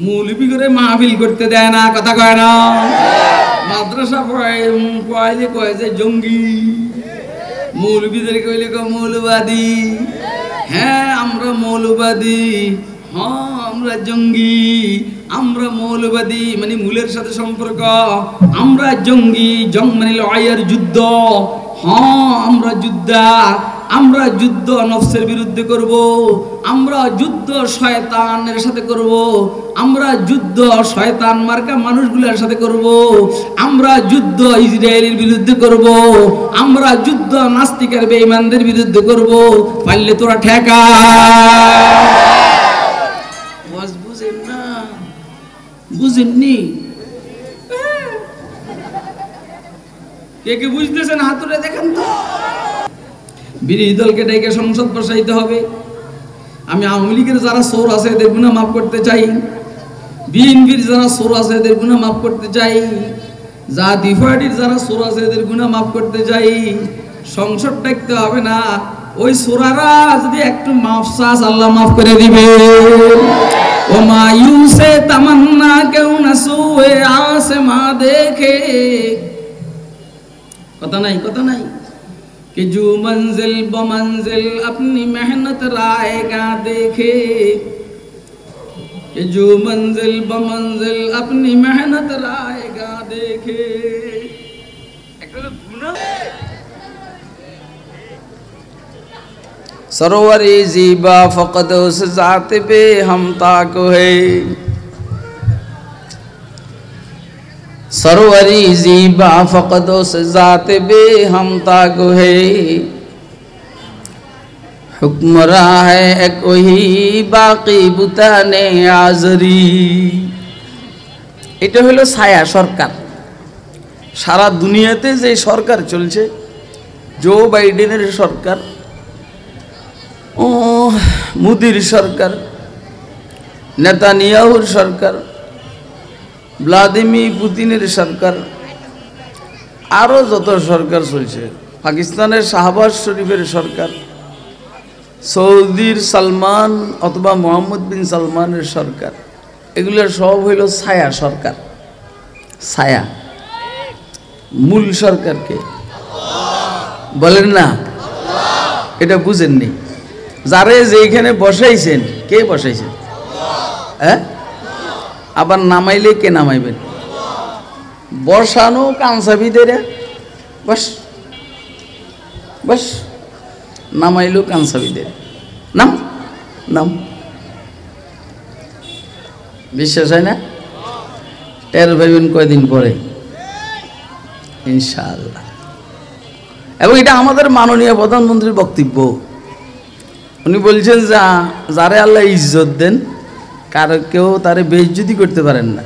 মৌলবি করে মাহফিল করতে দেয় না, কথা কয় না। মাদ্রাসা পড়াইলে কয় যে জঙ্গি, মৌলবিদের কইলে কয় মৌলবাদী। হ্যাঁ আমরা মৌলবাদী, হ্যাঁ আমরা জঙ্গি, আমরা মৌলবাদী মানে মূলের সাথে সম্পর্ক, আমরা জঙ্গি, জং মানে লড়াইয়ের যুদ্ধ। হ্যাঁ আমরা যোদ্ধা, আমরা যুদ্ধ নফসের বিরুদ্ধে করব, আমরা যুদ্ধ শয়তানের সাথে করব, আমরা যুদ্ধ শয়তান মার্কা মানুষগুলোর সাথে করব, আমরা যুদ্ধ ইসরায়েলের বিরুদ্ধে করব, আমরা যুদ্ধ নাস্তিকের বেঈমানদের বিরুদ্ধে করব। পারলে তোরা ঠেকা। বুঝেন না? বুঝেননি? কে কে বুঝতেছেন হাত তুলে দেখেন তো। বিরোধী দলকে ডেকে সংসদ বসাইতে হবে। আমি আওয়ামী লীগের যারা চোর আছে এদের গুনাহ মাফ করতে চাই, বিএনপির যারা চোর আছে এদের গুনাহ মাফ করতে চাই, জাতীয় পার্টির যারা চোর আছে এদের গুনাহ মাফ করতে চাই। সংসদ ডাকতে হবে না, ওই চোরারা যদি একটু মাফ চাস আল্লাহ মাফ করে দিবে। ও মায়ুসে তামান্না কেউ না সুয়ে আসমা দেখে, কথা নাই, কথা নাই। कि जो मंजिल ब मंजिल अपनी मेहनत रायगा देखे, कि जो मंजिल ब मंजिल अपनी मेहनत रायगा देखे। सरोवरी जीबा फकत उस जात पे हम ताको है, सरोवरी जीबा फकत उस जात बे हम ताको है, हुक्मरां है एक वही बाकी बुताने आजरी। এটা হলো ছায়া সরকার। সারা দুনিয়াতে যে সরকার চলছে, জো বাইডেনের সরকার, ও মোদির সরকার, নেতানিয়াহুর সরকার, ভ্লাদিমির পুতিনের সরকার, আরও যত সরকার চলছে, পাকিস্তানের শাহবাজ শরীফের সরকার, সৌদির সালমান অথবা মোহাম্মদ বিন সালমানের সরকার, এগুলো সব হইল ছায়া সরকার। ছায়া। মূল সরকারকে বলেন না, এটা বুঝেননি। যারে যেখানে বসাইছেন, কে বসাইছেন? হ্যাঁ, আবার নামাইলে কে নামাইবেন? বসানো কানসাবিদের বস বস, নামাইলো কানসাবিদের নাম নাম। বিশ্বাস হয় না? টের পাইবেন কয়দিন পরে ইনশাআল্লাহ। এবং এটা আমাদের মাননীয় প্রধানমন্ত্রীর বক্তব্য। উনি বলছেন যে যারে আল্লাহ ইজ্জত দেন, কারো কেউ তারে বেইজ্জতি করতে পারেন না।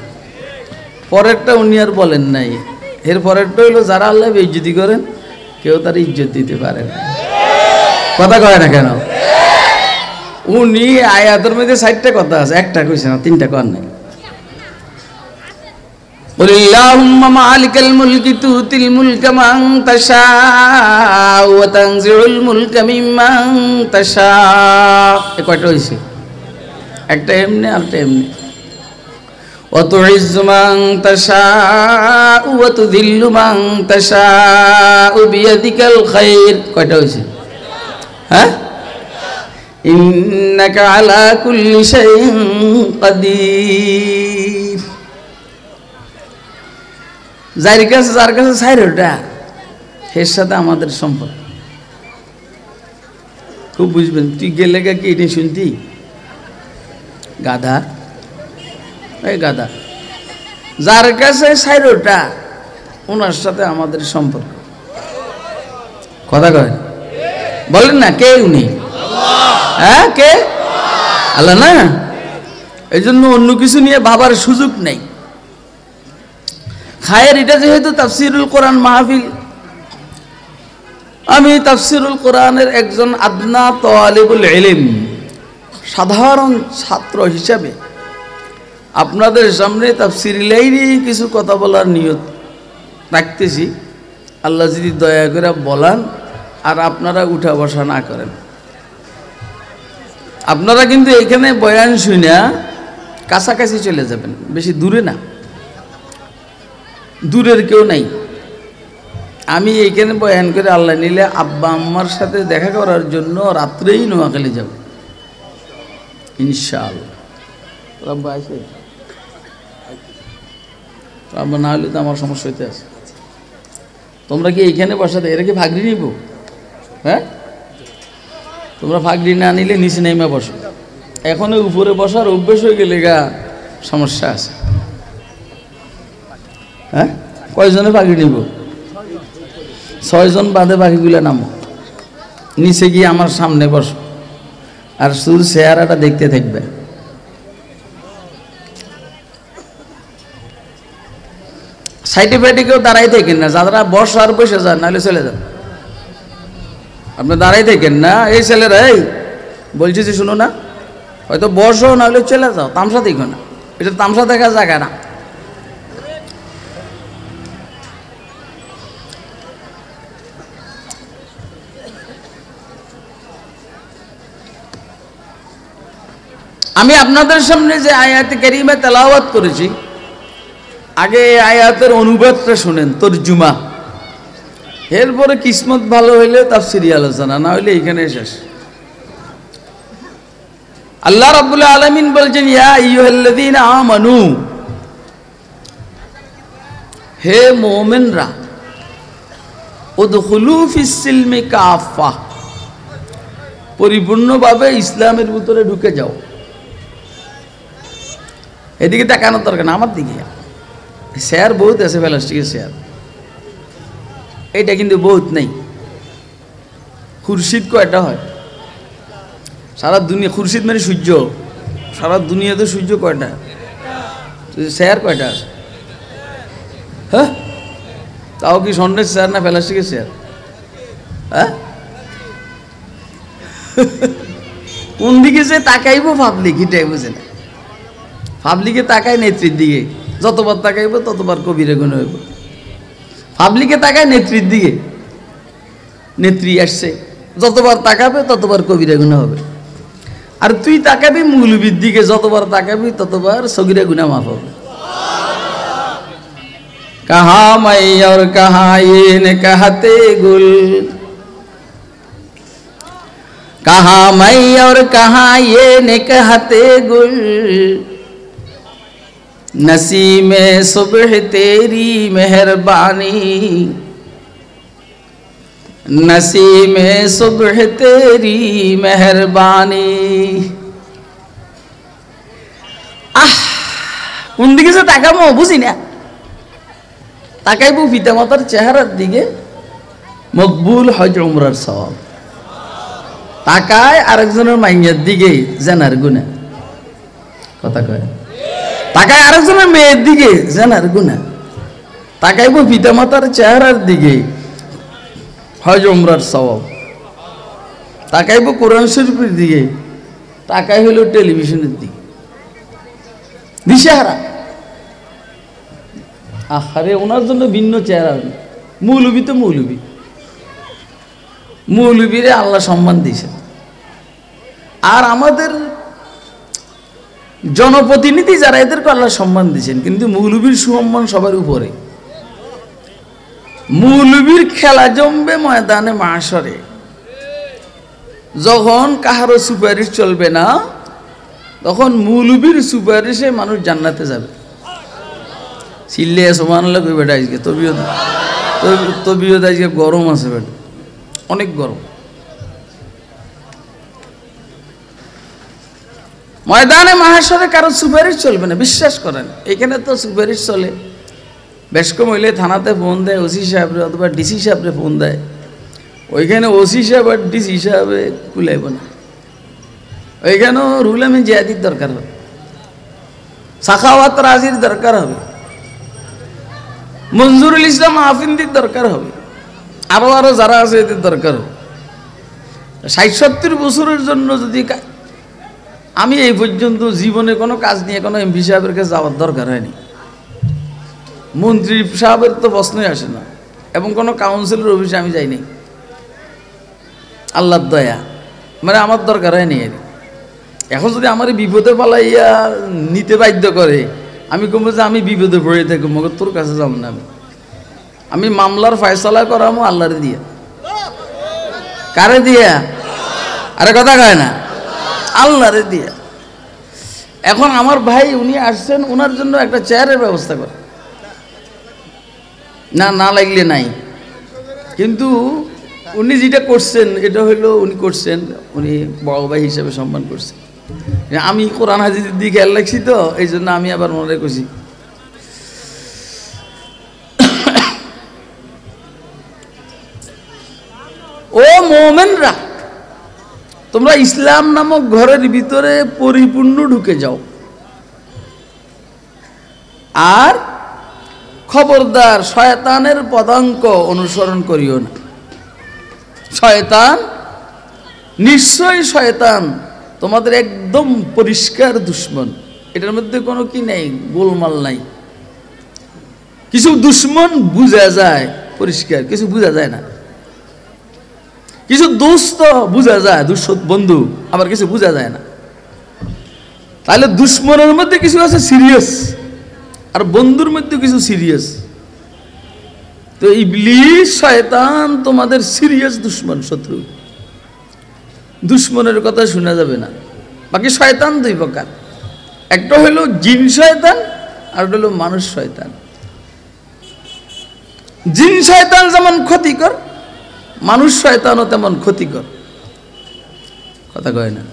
পরেরটা উনি আর বলেন নাই, এর পরেরটা হইলো যারা আল্লাহ বেইজ্জতি করেন কেউ তার ইজ্জত দিতে পারে না। কথা কয় না কেন? উনি আয়াতের মধ্যে 60টা কথা আছে, একটা কইছে না, 3টা কর নাই। কুলিল্লাহুম্মা মালিকাল মুলকি তুতিল মুলকা মান তাশা ওয়া তানজিউল মুলকা মিম্মান তাশা। এ কয়টা হইছে? একটা এমনি আর একটা এমনি। ওয়া তুইজ্জু মান তাশা ওয়া তুযিল্লু মান তাশা বিয়াদিকাল খায়র। কয়টা হইছে? হ্যাঁ, ইন্নাকা আলা কুল্লি শাইইন কাদির। যার কাছে ছাইরটা, এর সাথে আমাদের সম্পর্ক খুব বুঝবেন। তুই গেলে কি এটা শুনতি? গাধা, এই গাধা। যার কাছে ছাইরটা, ওনার সাথে আমাদের সম্পর্ক। কথা কয় বলেন না, কে উনি? হ্যাঁ, কে? আল্লাহ না। এই জন্য অন্য কিছু নিয়ে ভাবার সুযোগ নেই। খায়ের এটা যেহেতু তাফসিরুল কোরআন মাহফিল, আমি তাফসিরুল কোরআনের একজন আদনা তালিবুল ইলম, সাধারণ ছাত্র হিসাবে আপনাদের সামনে তাফসির লাইনে কিছু কথা বলার নিয়ত রাখতেছি। আল্লাহ যদি দয়া করে বলান আর আপনারা উঠা বসা না করেন। আপনারা কিন্তু এখানে বয়ান শুনে কাছাকাছি চলে যাবেন, বেশি দূরে না, দূরের কেউ নাই। আমি এইখানে বয়ান করে আল্লাহ নিলে আব্বা আম্মার সাথে দেখা করার জন্য রাত্রেই নোয়াখালী যাব ইনশাআল্লাহ। রব্বা আছে, রব্বা না হলে তো আমার সমস্যা হইতে আছে। তোমরা কি এইখানে বসাতে, এরা কি ফাগড়ি নিব? হ্যাঁ, তোমরা ফাগড়ি না নিলে নিচে নেমে বসো। এখনো উপরে বসার অভ্যেস হয়ে গেলে গা সমস্যা আছে। হ্যাঁ, কয়জনে পাখি নিব? 6 জন বাদে পাখিগুলো নামো, নিচে গিয়ে আমার সামনে বসো, আর শুধু চেহারাটা দেখতে থাকবে। সাইডে ফাইডে কেউ দাঁড়াই থাকেন না, যারা বসার বসে যান, নাহলে চলে যান। আপনি দাঁড়াই থাকেন না, এই ছেলেরা এই বলছি যে শুনো না, হয়তো বসো নাহলে চলে যাও, তামসা দেখো না, এটা তামসা দেখা জায়গা না। আমি আপনাদের সামনে যে আয়াতে কারিমা তেলাওয়াত করেছি, আগে এই আয়াতের অনুবাদটা শুনেন, তরজুমা। এরপরে কিসমত ভালো হইলে তাফসীরি আলোচনা, না হইলে এখানে শেষ। আল্লাহ রাব্বুল আলামিন বলছেন, ইয়া আইয়ুহাল্লাযীনা আমানু, হে মুমিনরা, উদখুলু ফিস সিলমি কাফা, পরিপূর্ণভাবে ইসলামের ভিতরে ঢুকে যাও। এদিকে তাকানোর দরকার না, আমার দিকে। শেয়ার বহুত আছে, প্লাস্টিকের শেয়ার, এইটা কিন্তু বহুত নেই। খুরশিদ কয়টা হয় সারা দুনিয়া? খুরশিদ মানে সূর্য, সারা দুনিয়াতে সূর্য কয়টা? শেয়ার কয়টা আছে? হ্যাঁ, তাও কি স্বর্ণের শেয়ার না প্লাস্টিকের শেয়ার? হ্যাঁ, কোন দিকে যে তাকাইবো পাবলিক এটাই বুঝে না। পাবলিকে তাকায় নেত্রীর দিকে, যতবার তাকাইব ততবার কবিরে গুণ হইব। পাবলিকে তাকায় নেত্রীর দিকে, নেত্রী আসছে, যতবার তাকাবে ততবার কবিরা গুনাহ হবে। আর তুই তাকাবি মৌলবীর দিকে, যতবার তাকাবি ততবার সগীরা গুনাহ মাফ হবে। কাহা মাই আর কাহা ये न कहते गुल, কাহা মাই আর কাহা ये न कहते गुल, नसीमे सुबह तेरी मेहरबानी, नसीमे सुबह तेरी मेहरबानी। আহ, কোন দিকে যে তাকাবো বুঝি না। তাকাইবো পিতামাতার চেহারার দিকে, মকবুল হজ উমরার সওয়াব। তাকায় আরেকজনের মাইয়ার দিকে, জানার গুনাহ। কথা কয়, তাকায় আরেকজনের মেয়ের দিকে, জানার গুনাহ। তাকাইবো পিতামাতার চেহারার দিকে, হজ উমরার সওয়াব। তাকাইবো কোরআন শরীফের দিকে, তাকাই হলো টেলিভিশনের দিকে, দিশেহারা। আরে ওনার জন্য ভিন্ন চেহারা। মৌলবী তো মৌলবী, মৌলবীরে আল্লাহ সম্মান দিয়েছেন। আর আমাদের জনপ্রতিনিধি যারা, এদেরকে আল্লাহ সম্মান দিয়েছেন, কিন্তু মৌলবীর সুসম্মান সবার উপরে। মৌলবীর খেলা জমবে ময়দানে মাশরে, যখন কাহারও সুপারিশ চলবে না, তখন মৌলবীর সুপারিশে মানুষ জান্নাতে যাবে। চিল্লে সুবহানাল্লাহ কই বেটা, আজকে তবিয়ত আজকে গরম আছে বেটা, অনেক গরম। ময়দানে মাহশরে কারো সুপারিশ চলবে না, বিশ্বাস করেন। এখানে তো সুপারিশ চলে, বেশ কম হইলে থানাতে ফোন দেয় ওসি সাহেবরে অথবা ডিসি সাহেবরে ফোন দেয়। ওইখানে ওসি সাহেব আর ডিসি সাহেবে কুলাইব না, ওইখানেও রুল আমিন জিয়াদির দরকার হবে, সাখাওয়াত রাজির দরকার হবে, মঞ্জুরুল ইসলাম আফিন্দির দরকার হবে, আরো যারা আছে এদের দরকার হবে। ৬০-৭০ বছরের জন্য যদি, আমি এই পর্যন্ত জীবনে কোনো কাজ নিয়ে কোনো এমপি সাহেবের কাছে যাওয়ার দরকার হয়নি, মন্ত্রী সাহেবের তো প্রশ্নই আসে না, এবং কোনো কাউন্সিলর অফিসে আমি যাইনি। আল্লাহর দয়া, মানে আমার দরকার হয়নি। এখন যদি আমার বিপদে পালাইয়া নিতে বাধ্য করে, আমি কমবো যে আমি বিপদে পড়ে থাকি, মগর তোর কাছে যাব না। আমি মামলার ফয়সালা করামো আল্লাহরে দিয়া। কারে দিয়া? আরে কথা কয় না, আল্লাহরে দিয়া। এখন আমার ভাই উনি আসছেন, ওনার জন্য একটা চেয়ারের ব্যবস্থা করে না, না লাগলে নাই। কিন্তু উনি যেটা করছেন এটা হইলো উনি করছেন, উনি বড় ভাই হিসেবে সম্মান করছেন। আমি কোরআন হাদিসের দিকে খেয়াল রাখছি তো, এই জন্য আমি আবার মনে করছি। ও মুমিনরা, তোমরা ইসলাম নামক ঘরের ভিতরে পরিপূর্ণ ঢুকে যাও, আর খবরদার শয়তানের পদাঙ্ক অনুসরণ করিও না। শয়তান, নিশ্চয়ই শয়তান তোমাদের একদম পরিষ্কার দুশমন। এটার মধ্যে কোনো কি নেই, গোলমাল নাই। কিছু দুশমন বুঝা যায় পরিষ্কার, কিছু বুঝা যায় না। কিছু দোস্ত বুঝা যায়, বন্ধু, আবার কিছু বুঝা যায় না। তাহলে দুশমনের মধ্যে কিছু আছে সিরিয়াস, আর বন্ধুর মধ্যে কিছু সিরিয়াস। তো ইবলিস শয়তান তোমাদের সিরিয়াস দুশমন, শত্রু। দুশমনের কথা শোনা যাবে না। বাকি শয়তান দুই প্রকার, একটা হলো জিন শয়তান, আর হলো মানুষ শয়তান। জিন শয়তান যেমন ক্ষতিকর, মানুষ শয়তানও তেমন ক্ষতিকর। কথা কয় না?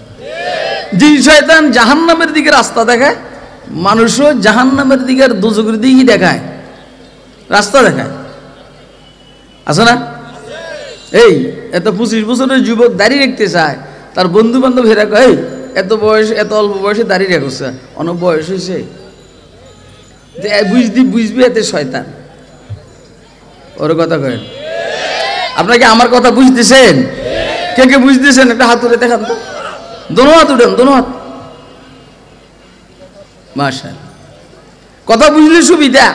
জিন শয়তান জাহান্নামের দিকে রাস্তা দেখায়, মানুষও জাহান্নামের দিকে আর দোজখের দিকেই দেখায়, রাস্তা দেখায়। আছে না? এই এত 25 বছরের যুবক দাঁড়িয়ে রাখতে চায়, তার বন্ধু বান্ধব হেরা কয় এত বয়স, এত অল্প বয়সে দাঁড়িয়ে রাখছে, অনেক বয়স হয়েছে, যে বুঝবি এতে শয়তান। ওর কথা কয়। আপনাকে আমার কথা বুঝতেছেন? কে কে বুঝতেছেন একটা হাত তুলে দেখান তো। দোনো হাত উঠেন, দোনো হাত। মাশাআল্লাহ, কথা বুঝলে সুবিধা।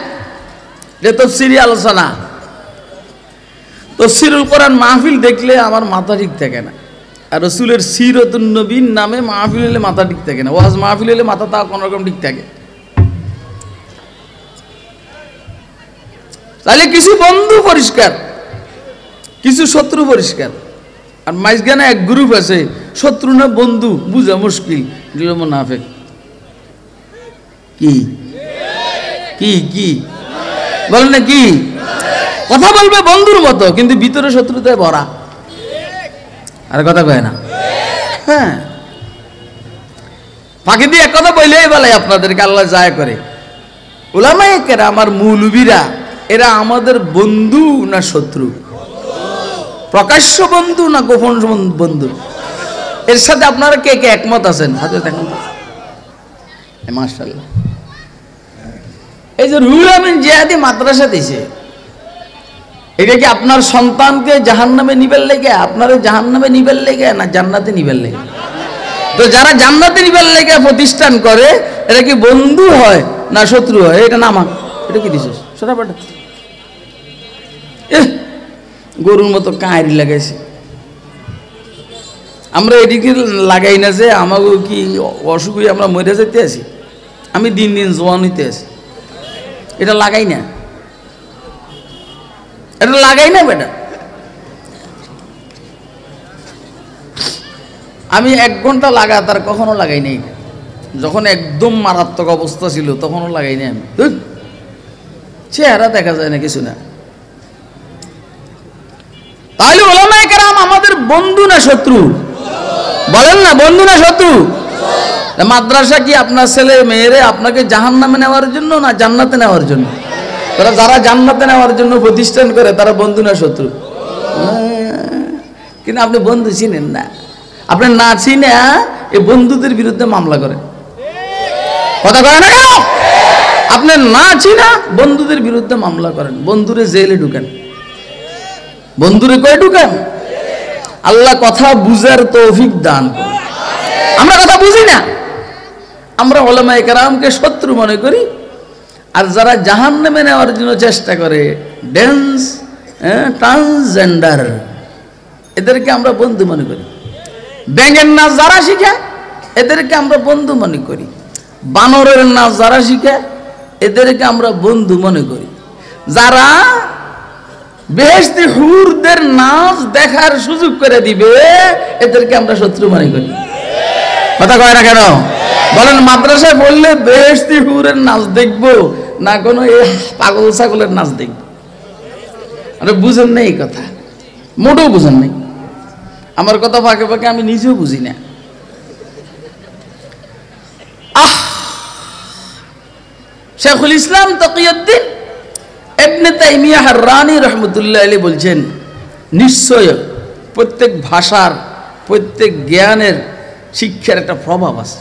এটা তাফসীরি আলোচনা। তাফসীরুল কোরআন মাহফিল দেখলে আমার মাথা ঠিক থাকে না, আর রাসূলের সিরাতুন নবীর নামে মাহফিল হলে মাথা ঠিক থাকে না। ওয়াজ মাহফিল হলে মাথা তা কোনো রকম ঠিক থাকে। তাহলে কিছু বন্ধু পরিষ্কার, কিছু শত্রু পরিষ্কার, আর মাঝখানে এক গ্রুপ আছে শত্রু না বন্ধু বুঝা মুশকিল, এগুলো মুনাফিক। কি কি কি বলেন না? কি কথা বলবে বন্ধুর মতো, কিন্তু ভিতরে শত্রুতায় ভরা। আর কথা কয় না? হ্যাঁ, ফাঁকি দিয়ে এক কথা বললেই বলে আপনাদেরকে আল্লাহ যায় করে। উলামায়ে কেরাম, আমার মৌলবীরা, এরা আমাদের বন্ধু না শত্রু? প্রকাশ্য বন্ধু না গোপন বন্ধু? এর সাথে আপনারা কে কে একমত আছেন? হাতে দেখুন। মাশাআল্লাহ। এই যে রুহুল আমিন জিহাদি মাদ্রাসা দিয়েছে, এটা কি আপনার সন্তানকে জাহান্নামে নিবেন লেগে, আপনারা জাহান্নামে নিবেন লেগে, না জান্নাতে নিবেন লেগে? তো যারা জান্নাতে নিবেন লেগে প্রতিষ্ঠান করে, এটা কি বন্ধু হয় না শত্রু হয়? এটা নামা, এটা কি দিছিস সেটা পাঠা। গরুর মতো কাঁড়ি লাগাইছে। আমরা এদিকে লাগাই না যে আমাকে কি অসুখ হয়ে আমরা মরে যেতে আছি? আমি দিন দিন জোয়ান হইতে আছি, এটা লাগাই না, এটা লাগাই না বেটা। আমি 1 ঘন্টা লাগাতার কখনো লাগাই নাই। যখন একদম মারাত্মক অবস্থা ছিল তখনও লাগাই নাই। আমি চেহারা দেখা যায় না, কিছু না। তাহলে উলামায়ে কেরাম আমাদের বন্ধু না শত্রু? বলেন না, বন্ধু না শত্রু? মাদ্রাসা কি আপনার ছেলে মেয়েরে আপনাকে জাহান্নামে নেওয়ার জন্য না জান্নাতে নেওয়ার জন্য? তারা যারা জান্নাতে নেওয়ার জন্য প্রতিষ্ঠান করে, তারা বন্ধু না শত্রু? কিন্তু আপনি বন্ধু চিনেন না। আপনি না চিনে এই বন্ধুদের বিরুদ্ধে মামলা করেন। কথা কয় না কেন? আপনি না চিনা বন্ধুদের বিরুদ্ধে মামলা করেন, বন্ধুরে জেলে ঢুকেন, বন্ধুরে কয়ে ঢুকেন। আল্লাহ কথা বুঝার তৌফিক দান করুন। আমরা কথা বুঝি না, আমরা উলামায়ে কেরামকে শত্রু মনে করি। আর যারা জাহান্নামে নেওয়ার জন্য চেষ্টা করে, ড্যান্স, ট্রান্সজেন্ডার, এদেরকে আমরা বন্ধু মনে করি। ব্যাঙের নাচ যারা শিখায় এদেরকে আমরা বন্ধু মনে করি। বানরের নাচ যারা শিখে এদেরকে আমরা বন্ধু মনে করি। যারা বেহেশতি হুরদের নাচ দেখার সুযোগ করে দিবে এদেরকে আমরা শত্রু মনে করি। কথা কয় না কেন? বলেন মাদ্রাসায় বললে বেহেশতি হুরের নাচ দেখবো না কোনো এই পাগল ছাগলের নাচ দেখবো? আরে বুঝেন না এই কথা, মোটেও বুঝেন নাই। আমার কথা ফাঁকে ফাঁকে আমি নিজেও বুঝি না। শেখুল ইসলাম তাকিউদ্দিন ইবনে তাইমিয়া হাররানী রাহমাতুল্লাহ আলাইহি বলছেন, নিশ্চয় প্রত্যেক ভাষার প্রত্যেক জ্ঞানের শিক্ষার একটা প্রভাব আছে।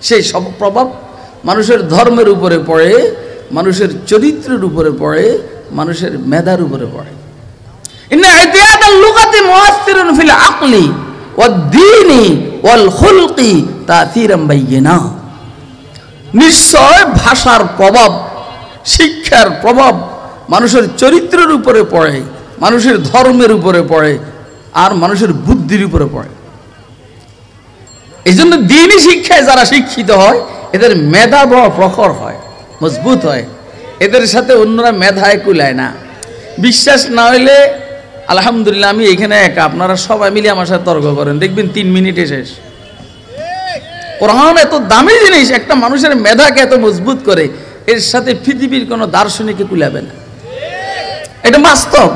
সেই সব প্রভাব মানুষের ধর্মের উপরে পড়ে, মানুষের চরিত্রের উপরে পড়ে, মানুষের মেধার উপরে পড়ে। ইন্না ইতিয়াদাল লুগাতি মুআসসিরুন ফিল আকলি ওয়াদ দীনি ওয়াল খুলকি তাসীরাম বাইয়িনা। নিশ্চয় ভাষার প্রভাব, শিক্ষার প্রভাব মানুষের চরিত্রের উপরে পড়ে, মানুষের ধর্মের উপরে পড়ে, আর মানুষের বুদ্ধির উপরে পড়ে। এই জন্য দ্বীনি শিক্ষায় যারা শিক্ষিত হয় এদের মেধা বড় প্রখর হয়, মজবুত হয়। এদের সাথে অন্যরা মেধায় কুলায় না। বিশ্বাস না হইলে আলহামদুলিল্লাহ আমি এখানে একা, আপনারা সবাই মিলে আমার সাথে তর্ক করেন, দেখবেন 3 মিনিটে শেষ। কোরআন এত দামি জিনিস, একটা মানুষের মেধাকে এত মজবুত করে, এর সাথে পৃথিবীর কোনো দার্শনিকে কুলাবে না। এটা বাস্তব।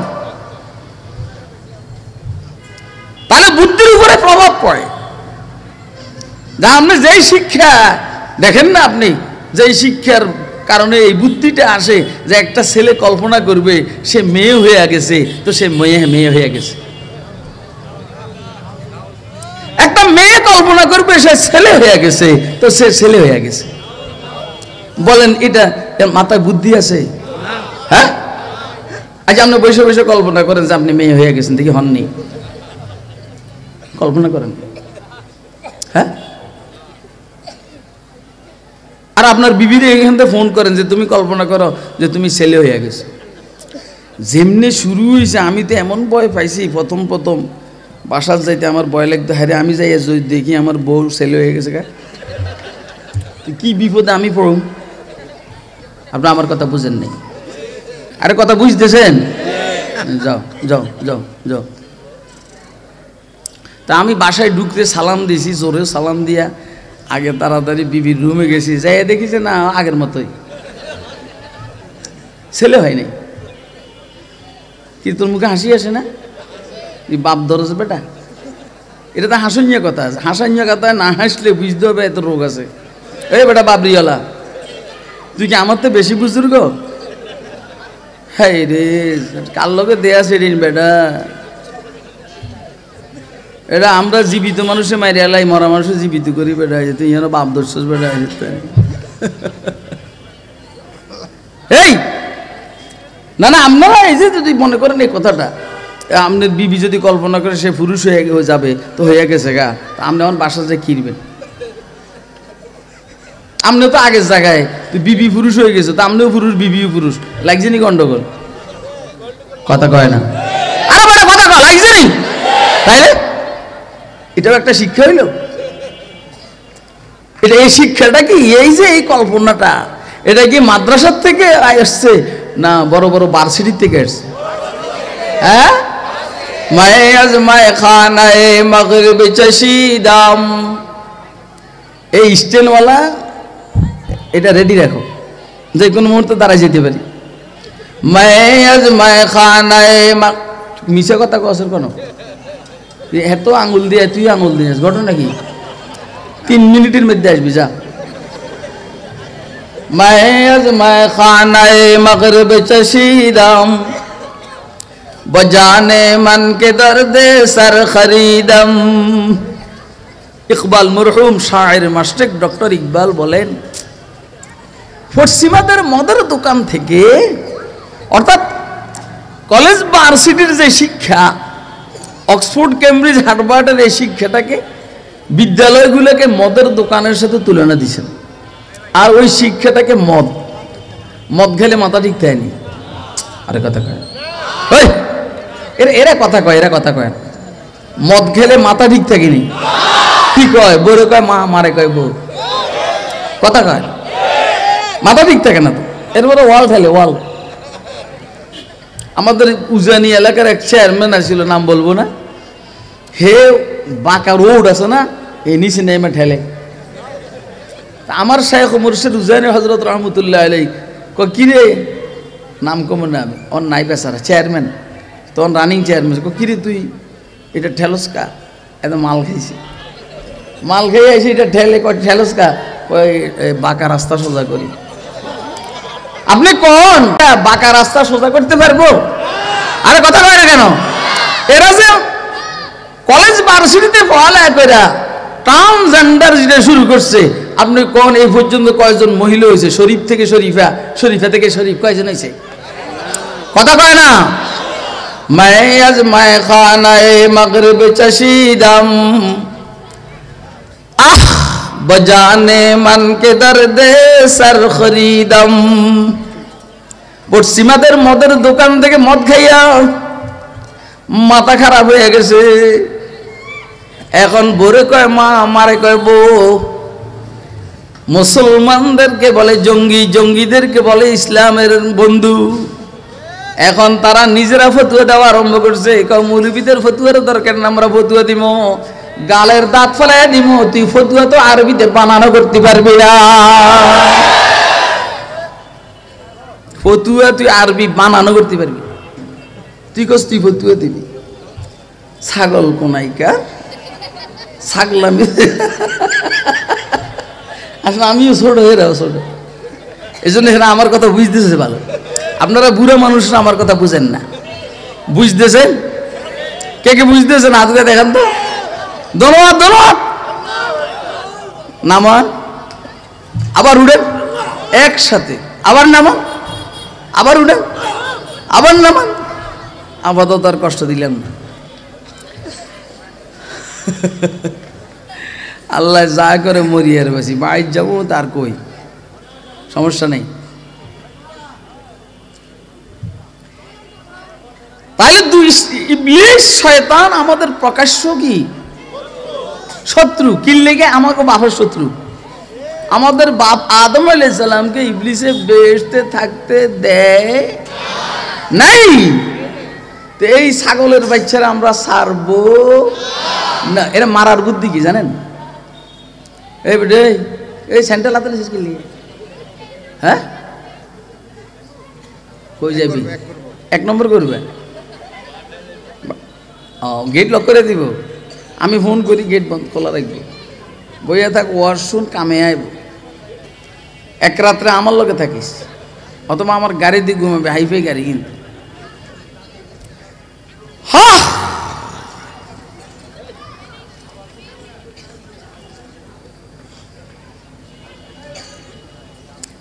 তাহলে বুদ্ধির উপরে প্রভাব পড়ে। যা আপনি যেই শিক্ষা দেখেন না, আপনি যেই শিক্ষার কারণে এই বুদ্ধিটা আসে যে একটা ছেলে কল্পনা করবে সে মেয়ে হয়ে গেছে, তো সে মেয়ে হয়ে গেছে। একটা মেয়ে কল্পনা করবে সে ছেলে হয়ে গেছে, তো সে ছেলে হয়ে গেছে। বলেন এটা এর মাথায় বুদ্ধি আছে? হ্যাঁ, আজ আপনি বসে বসে কল্পনা করেন যে আপনি মেয়ে হয়ে গেছেন, দেখি হননি? কল্পনা করেন, হ্যাঁ? আর আপনার বিবিরে এখান থেকে ফোন করেন যে তুমি কল্পনা করো যে তুমি ছেলে হয়ে গেছো। যেমনি শুরু হয়েছে, আমি তো এমন ভয় পাইছি প্রথম বাসার যাইতে আমার ভয় লাগতো, হ্যাঁ আমি যাই দেখি আমার বউ ছেলে হয়ে গেছে, কি বিপদে আমি পড়ুম। আপনি আমার কথা বুঝেন নাই? আরে কথা বুঝতেছেন? যাও যাও যাও যাও। তা আমি বাসায় ঢুকতে সালাম দিয়েছি, জোরে সালাম দিয়া আগে তাড়াতাড়ি বিবির রুমে গেছি, যাই দেখেছে না আগের মতোই, ছেলে হয় নাই। কি তোর মুখে হাসি আসে না? বাপ ধরেছে বেটা, এটা তো হাসনীয় কথা আছে। হাসানীয় কথা না হাসলে বুঝতে হবে এত রোগ আছে। এই বেটা বাবরিওয়ালা, তুই কি আমার তো বেশি বুজুর্গ? হ্যাঁ রে, কার লোকে দেয়া সেদিন বেটা, এটা আমরা জীবিত মানুষে মারি আলাই, মরা মানুষে জীবিত করি বেটা। তুই যেন বাপ দর্শস বেটা। এই না না, আপনারা এই যে যদি মনে করেন এই কথাটা, আপনার বিবি যদি কল্পনা করে সে পুরুষ হয়ে যাবে, তো হয়ে গেছে গা, তা আপনি আমার বাসা যে কিনবেন? আপনি তো আগের জায়গায় বিবি পুরুষ হয়ে গেছে, তো আপনিও পুরুষ বিবিও পুরুষ, লাগছে নি গন্ডগোল? কথা কয় না? আরে বেটা কথা কয়, লাগছে নি? তাইলে এটাও একটা শিক্ষা হইল। এটা এই শিক্ষাটা কি, এই যে এই কল্পনাটা, এটা কি মাদ্রাসার থেকে আসছে না বড় বড় ভার্সিটির থেকে আসছে? হ্যাঁ, মায়ে আজ মায়ে খানায়ে মাগরিব চশিদাম, এই স্ট্যান্ডওয়ালা এটা রেডি রাখো, যে কোনো মুহূর্তে দাঁড়ায় যেতে পারি। মায়ে আজ মায়ে খানায়ে, মিশা কথা কসের কোনো এত আঙুল দিয়ে, তুই আঙুল দিস, ঘটনা কি? 3 মিনিটের মধ্যে আসবি, যা। মায়ে আজ মায়ে খানায়ে মাগরিব চশিদাম, বজানে মন কে দর্দে সর খরিদম। ইকবাল মরহুম শায়ের মাস্টার ডক্টর ইকবাল বলেন, পশ্চিমাদের মদের দোকান থেকে, অর্থাৎ কলেজ বা ভার্সিটির যে শিক্ষা, অক্সফোর্ড কেমব্রিজ হার্ভার্ডের এই শিক্ষাটাকে বিদ্যালয়গুলোকে মদের দোকানের সাথে তুলনা দিয়েছেন। আর ওই শিক্ষাটাকে মদ খেলে মাথা ঠিক থাকেনি। আরে কথা কয়, এরা কথা কয়, এরা কথা কয়, মদ খেলে মাথা ঠিক থাকেনি। কি কয় বউরে কয় মা, মারে কয় বউ, কথা কয়, মাথা ঠিক থাকে না তো। এরপরে ওয়াল ঠেলে, ওয়াল। আমাদের উজানি এলাকার এক চেয়ারম্যান আসছিল, নাম বলবো না, হে বাঁকা রোড আছে না, এই নিচে নেমে ঠেলে। আমার শাইখ মুর্শিদ উজানি হযরত রহমতুল্লাহ আলাইহি কয় কিরে, নাম কম না আমি, ওর নাই বেচারা চেয়ারম্যান, তখন রানিং চেয়ারম্যান, কিরে তুই এটা ঠেলস কা? এত মাল খাইছি, মাল খেয়ে আইসি, এটা ঠেলে, কয় ঠেলস কা? ওই বাঁকা রাস্তা সোজা করি। আপনি কোন বাঁকা রাস্তা সোজা করতে পারবো? আরে কথা কয় না কেন? এরা যে কলেজ ভার্সিটিতে পড়ালেখা কইরা ট্রান্সজেন্ডার যেটা শুরু করছে, আপনি কোন এই পর্যন্ত কয়জন মহিলা হয়েছে? শরীফ থেকে শরীফা, শরীফা থেকে শরীফ, কয়জন হয়েছে? কথা কয় না? मैं अज़माए खानाए मगरिब चशीदम, आह बजाने मन के दर्दे सर खरीदम। পশ্চিমাদের মদের দোকান থেকে মদ খাইয়া মাথা খারাপ হয়ে গেছে, এখন বরে কয় মা, মারে কয় বউ। মুসলমানদেরকে বলে জঙ্গি, জঙ্গিদেরকে বলে ইসলামের বন্ধু। এখন তারা নিজেরা ফতুয়া দেওয়া আরম্ভ করছে, মৌলবীদের ফতুয়ার দরকার না, আমরা ফতুয়া দিব, গালের দাঁত ফেলাই দিব, তুই ফতুয়া তো আরবিতে বানানো করতে পারবি না, ফতুয়া তুই আরবি বানানো করতে পারবি, তুই কস তুই ফতুয়া দিবি। ছাগল কোনাইকা ছাগলামি। আসলে আমিও ছোট, এরাও ছোট, এই জন্য এরা আমার কথা বুঝতেছে ভালো। আপনারা বুড়ো মানুষরা আমার কথা বুঝেন না, বুঝতেছেন? কে কে বুঝতেছেন হাত দিয়ে দেখান তো। ধন্যবাদ, ধন্যবাদ। নামান, আবার উঠেন একসাথে, আবার নামান, আবার উঠেন, আবার নামান। আপাতত আর কষ্ট দিলাম না, আল্লাহ যা করে মরি আর বেশি, বাইর যাবো তার কই সমস্যা নেই। তাহলে দুই ইবলিস শয়তান আমাদের প্রকাশ্য কি শত্রু, কি লেগে? আমাকে বাপের শত্রু। আমাদের বাপ আদম আলাইহিস সালামকে ইবলিসে বেহেশতে থাকতে দেয় নাই। তো এই ছাগলের বাচ্চারা আমরা ছাড়বো না। এরা মারার বুদ্ধি কি জানেন? এই বেটে, এই স্যান্ডেল হাতে নিছিস কি লিয়ে? হ্যাঁ, কই যাবি? 1 নম্বর করবে, গেট লক করে দিব, আমি ফোন করি, গেট বন্ধ খোলা রাখবো, বইয়া থাক, ওয়ার শুন, কামে আইব। এক রাত্রে আমার লগে থাকিস, অথবা আমার গাড়ি দিয়ে ঘুমাবে, হাইফাই গাড়ি কিন্তু। হ্যাঁ,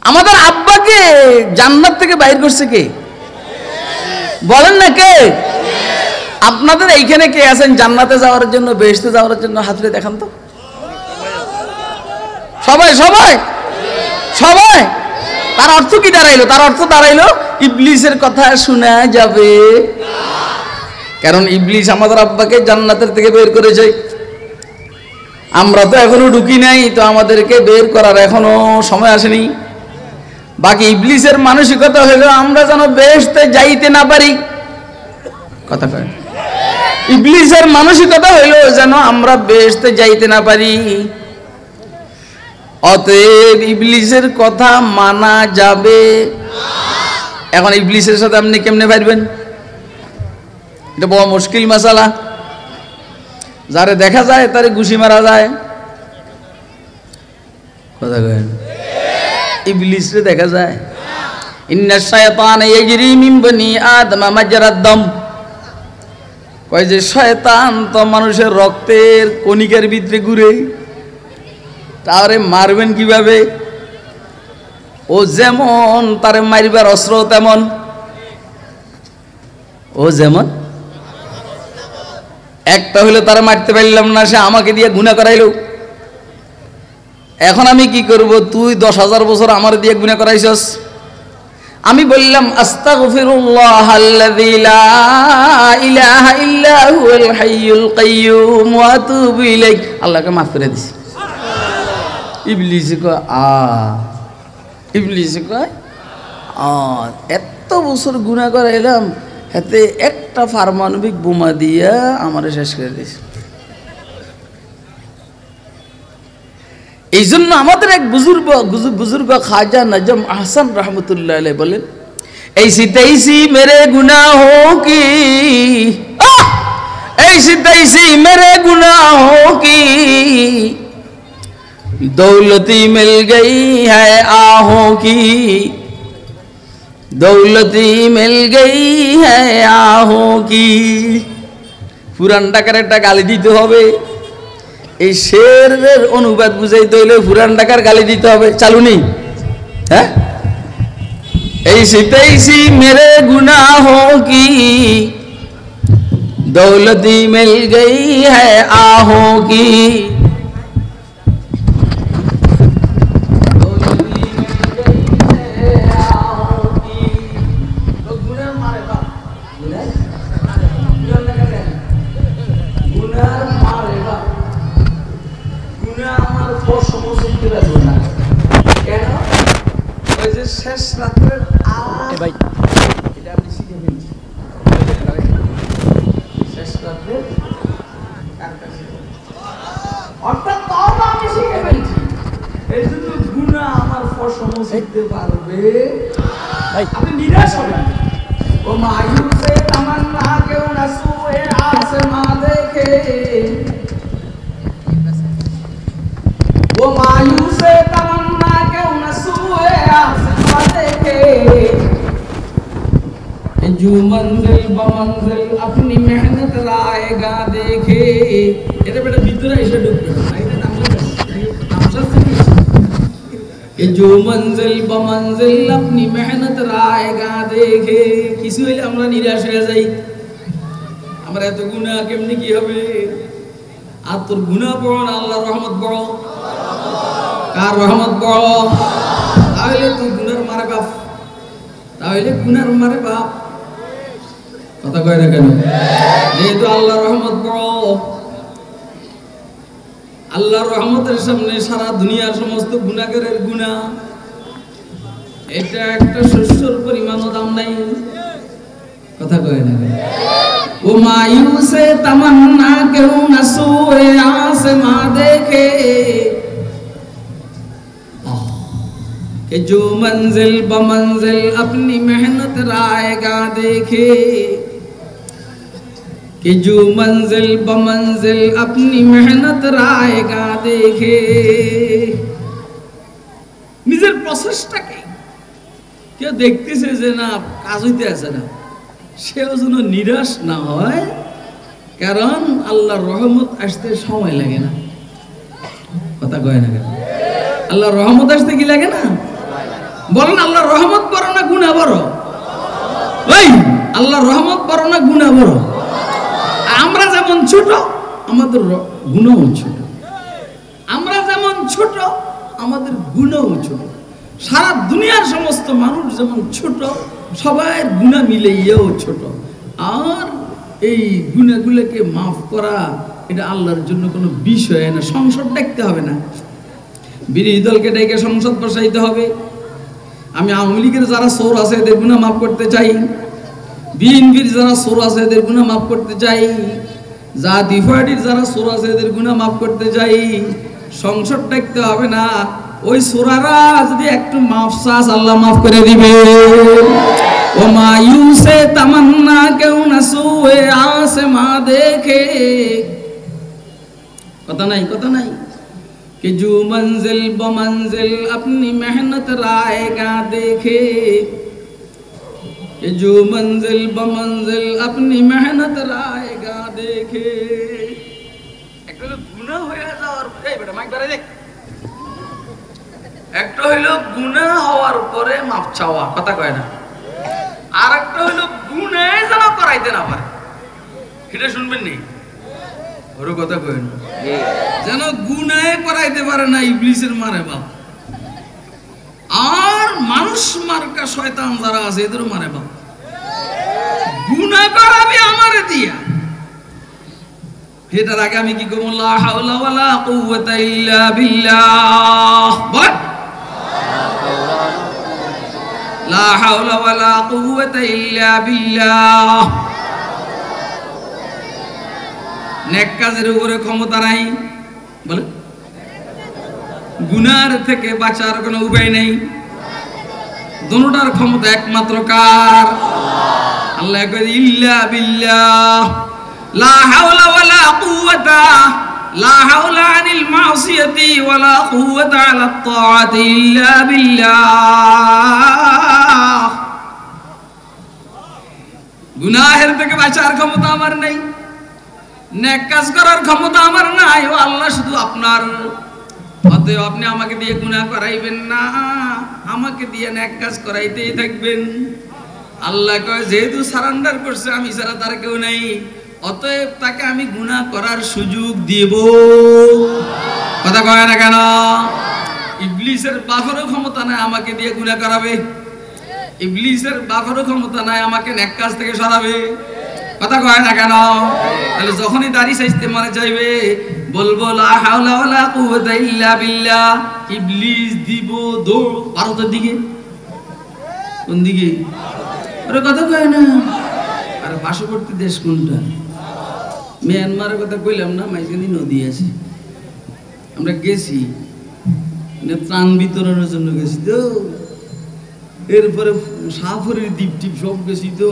আমাদের আব্বাকে জান্নাত থেকে বাইর করছে কে? বলেন না কে? আপনাদের এইখানে কে আছেন জান্নাতে যাওয়ার জন্য, বেহেশতে যাওয়ার জন্য? হাত তুলে দেখান তো। সবাই সবাই সবাই। তার অর্থ কি দাঁড়াইলো? তার অর্থ দাঁড়াইলো ইবলিসের কথা শোনা যাবে, কারণ ইবলিস আমাদের আব্বাকে জান্নাতের থেকে বের করেছে। আমরা তো এখনো ঢুকি নাই, তো আমাদেরকে বের করার এখনো সময় আসেনি। বাকি ইবলিসের মানসিকতা হলো আমরা যেন বেহেশতে যাইতে না পারি। কথা কয়? ইবলিসের মানসিকতা হলো যেন আমরা বেহেশতে যাইতে না পারি। অতএব ইবলিসের কথা মানা যাবে। এখন ইবলিসের সাথে আপনি কেমনে পারবেন? এটা বড় মুশকিল মাসালা। যারে দেখা যায় তারে ঘুষি মারা যায়। কথা কয়? ইবলিসরে দেখা যায়। ইন্নাশ শায়তানা ইয়াজরি মিন বনি আদম মাজরাদ দাম। কয় যে শয়তান তো মানুষের রক্তের কণিকার ভিতরে ঘুরে, তারে মারবেন কিভাবে? ও যেমন তারে মারবার অস্ত্র তেমন, ও যেমন একটা হইলে তারা মারতে পারলাম না, সে আমাকে দিয়ে গুনাহ করাইলো। এখন আমি কি করব? তুই 10,000 বছর আমার দিয়ে গুনাহ করাইছস, আমি বললাম আস্তাগফিরুল্লাহাল্লাযী লা ইলাহা ইল্লা হুয়াল হাইয়ুল কাইয়্যুম ওয়া আতুবু ইলাইহি, আল্লাহকে মাফ করে দিছি। ইবলিস কয় ইবলিস কয় এত বছর গুনাহ করে এলাম, এতে একটা পারমাণবিক বোমা দিয়া আমারে শেষ করে দিয়েছে। এই জন্য আমাদের এক বুজুর্গ খাজা নজম আহসান রহমতুল্লাহ আলাইহি বলেন, ऐसी तैसी मेरे गुनाहों की, ऐसी तैसी मेरे गुनाहों की दौलती मिल गई है आहों की, दौलती मिल गई है आहों की। পুরান ঢাকার একটা গালি দিতে হবে, এই শেরের অনুবাদ বুঝাইতে হইলে পুরান ঢাকার গালি দিতে হবে। চালু নেই? হ্যাঁ, ऐसी तैसी मेरे गुनाहों की दौलती मिल गई है आहों की, শেষ রাত্রের ভাই এটা আপনি শিখে ফেলছি, শেষ রাত্রের অর্থাৎ তওবা আমি শিখে ফেলছি, এই জন্য গুনাহ আমার ফসল শিখতে পারবে। আপনি নিরাশ হবেন। ও মায়ুসে তামান্না কেউ না সুয়ে আসমা দেখে, ও মায়ুসে তামান্না কেউ না সুয়ে আসমা দেখে, जो मंजिल बमंजिल अपनी मेहनत लाएगा देखे। এটা বেটা ভিতরে এসে ঢুকবে না, এটা নামশা ये जो मंजिल बमंजिल अपनी मेहनत लाएगा देखे। কিছু হইলে আমরা নিরাশ হয়ে যাই, আমরা এত গুনাহ কেমনে কি হবে? আর তোর গুনাহ বড় না আল্লাহর রহমত বড়? কার রহমত বড়? তাহলে তুই গুনার মারে বাপ, তাহলে গুনার মারে বাপ। কথা কয় না কেন? যেহেতু আল্লাহর রহমত বড়, আল্লাহর রহমতের সামনে সারা দুনিয়ার সমস্ত গুনাহগারের গুনাহ, এটা একটা শস্যর পরিমাণও দাম নাই। কথা কয় না কেন? ও মায়ুসে তামান্না কেউ না সোয়ে आसमा देखे, कि जो मंजिल बमंजिल अपनी मेहनत लाएगा देखे, कि जो मंजिल बमंजिल अपनी मेहनत लाएगा देखे। নিজের প্রচেষ্টাকে কেউ দেখতেছে যে না কাজ হইতে আছে না, সেও যেন নিরাশ না হয়, কারণ আল্লাহর রহমত আসতে সময় লাগে না। কথা কয় না কেন? আল্লাহর রহমত আসতে কি লাগে না? বলেন আল্লাহর রহমত বড় না গুনাহ বড়? ওই আল্লাহর রহমত বড় না গুনাহ বড়? আমরা যেমন ছোট আমাদের গুনাহও ছোট, আমরা যেমন ছোট আমাদের গুনাহও ছোট। সারা দুনিয়ার সমস্ত মানুষ যেমন ছোট, সবার গুনাহ মিলেও ছোট। আর এই গুনাহগুলোকে মাফ করা এটা আল্লাহর জন্য কোনো বিষয় না, সংসদ ডাকতে হবে না, বিরোধী দলকে ডেকে সংসদ বসাইতে হবে। আমি আওয়ামী লীগের যারা চোর আছে এদের গুনাহ মাফ করতে চাই, বিএনপির যারা চোর আছে এদের গুনাহ মাফ করতে চাই, জাতীয় পার্টির যারা চোর আছে এদের গুনাহ মাফ করতে চাই। সংসদ ডাকতে হবে না, ওই চোরারা যদি একটু মাফ চাস আল্লাহ মাফ করে দিবে। ও মায়ুসে তামান্না কেউ না সোয়ে आसमा देखे। কথা নাই, কথা নাই। कि जो मंजिल बमंजिल अपनी मेहनत लाएगा देखे, कि जो मंजिल बमंजिल अपनी मेहनत लाएगा देखे। একটা হলো গুনাহ হয়ে যাওয়ার, এই বেটা মাইক ধরে দেখ, একটা হলো গুনাহ হওয়ার পরে মাপ চাওয়া, কথা কয় না। আর একটা হলো গুনাহ যেন করাইতে না পারে, এটা শুনবেন নি? ওর কথা কয় না, যেন গুনাহ করাইতে পারে না, ইবলিসের মারে বাপ। আর মানুষ মানুষ মার্কা শয়তান যারা আছে এদের মারে বাবা গুনাহ করাবে আমারে দিয়া। এটার আগে আমি কি করব? লা হাওলা ওয়ালা কুওয়াতা ইল্লা বিল্লাহ। বল লা হাওলা ওয়ালা কুওয়াতা ইল্লা বিল্লাহ। নেক কাজের উপরে ক্ষমতা নাই। বলে গুনার থেকে বাঁচার কোনো উপায় নেই। দুটোটার ক্ষমতা একমাত্র কার? আল্লাহ কয় ইল্লা বিল্লাহ। লা হাওলা ওয়ালা কুওয়াতা, লা হাওলা আনিল মাসিয়াতি ওয়ালা কুওয়াতা আলা তাআতি ইল্লা বিল্লাহ। গুনাহের থেকে বাঁচার ক্ষমতা আমার নেই, নেক কাজ করার ক্ষমতা আমার নাই। ও আল্লাহ শুধু আপনার। অতএব আপনি আমাকে দিয়ে গুনাহ করাইবেন না, আমাকে দিয়ে নেক কাজ করাইতেই থাকবেন। আল্লাহ কয় যেহেতু সারেন্ডার করছে আমি ছাড়া তার কেউ নাই, অতএব তাকে আমি গুনাহ করার সুযোগ দেব। কথা কয় না কেন? ইবলিসের বাপেরও ক্ষমতা নাই আমাকে দিয়ে গুনাহ করাবে, ইবলিসের বাপেরও ক্ষমতা নাই আমাকে নেক কাজ থেকে সরাবে। কথা কয় না কেন? তাহলে যখনই দাড়ি সাইজতে মনে চাইবে বলবো লা হাওলা ওয়ালা কুওয়াতা ইল্লা বিল্লাহ। ইবলিস দিব দৌড় ভারতের দিকে। কোন দিকে? আরে কথা কয় না। আর পার্শ্ববর্তী দেশ কোনটা? মিয়ানমারের কথা কইলাম না, মাঝখানে নদী আছে, আমরা গেছি ত্রাণ বিতরণের জন্য গেছি তো। এরপরে সাফরের দ্বীপ টিপ সব গেছি তো,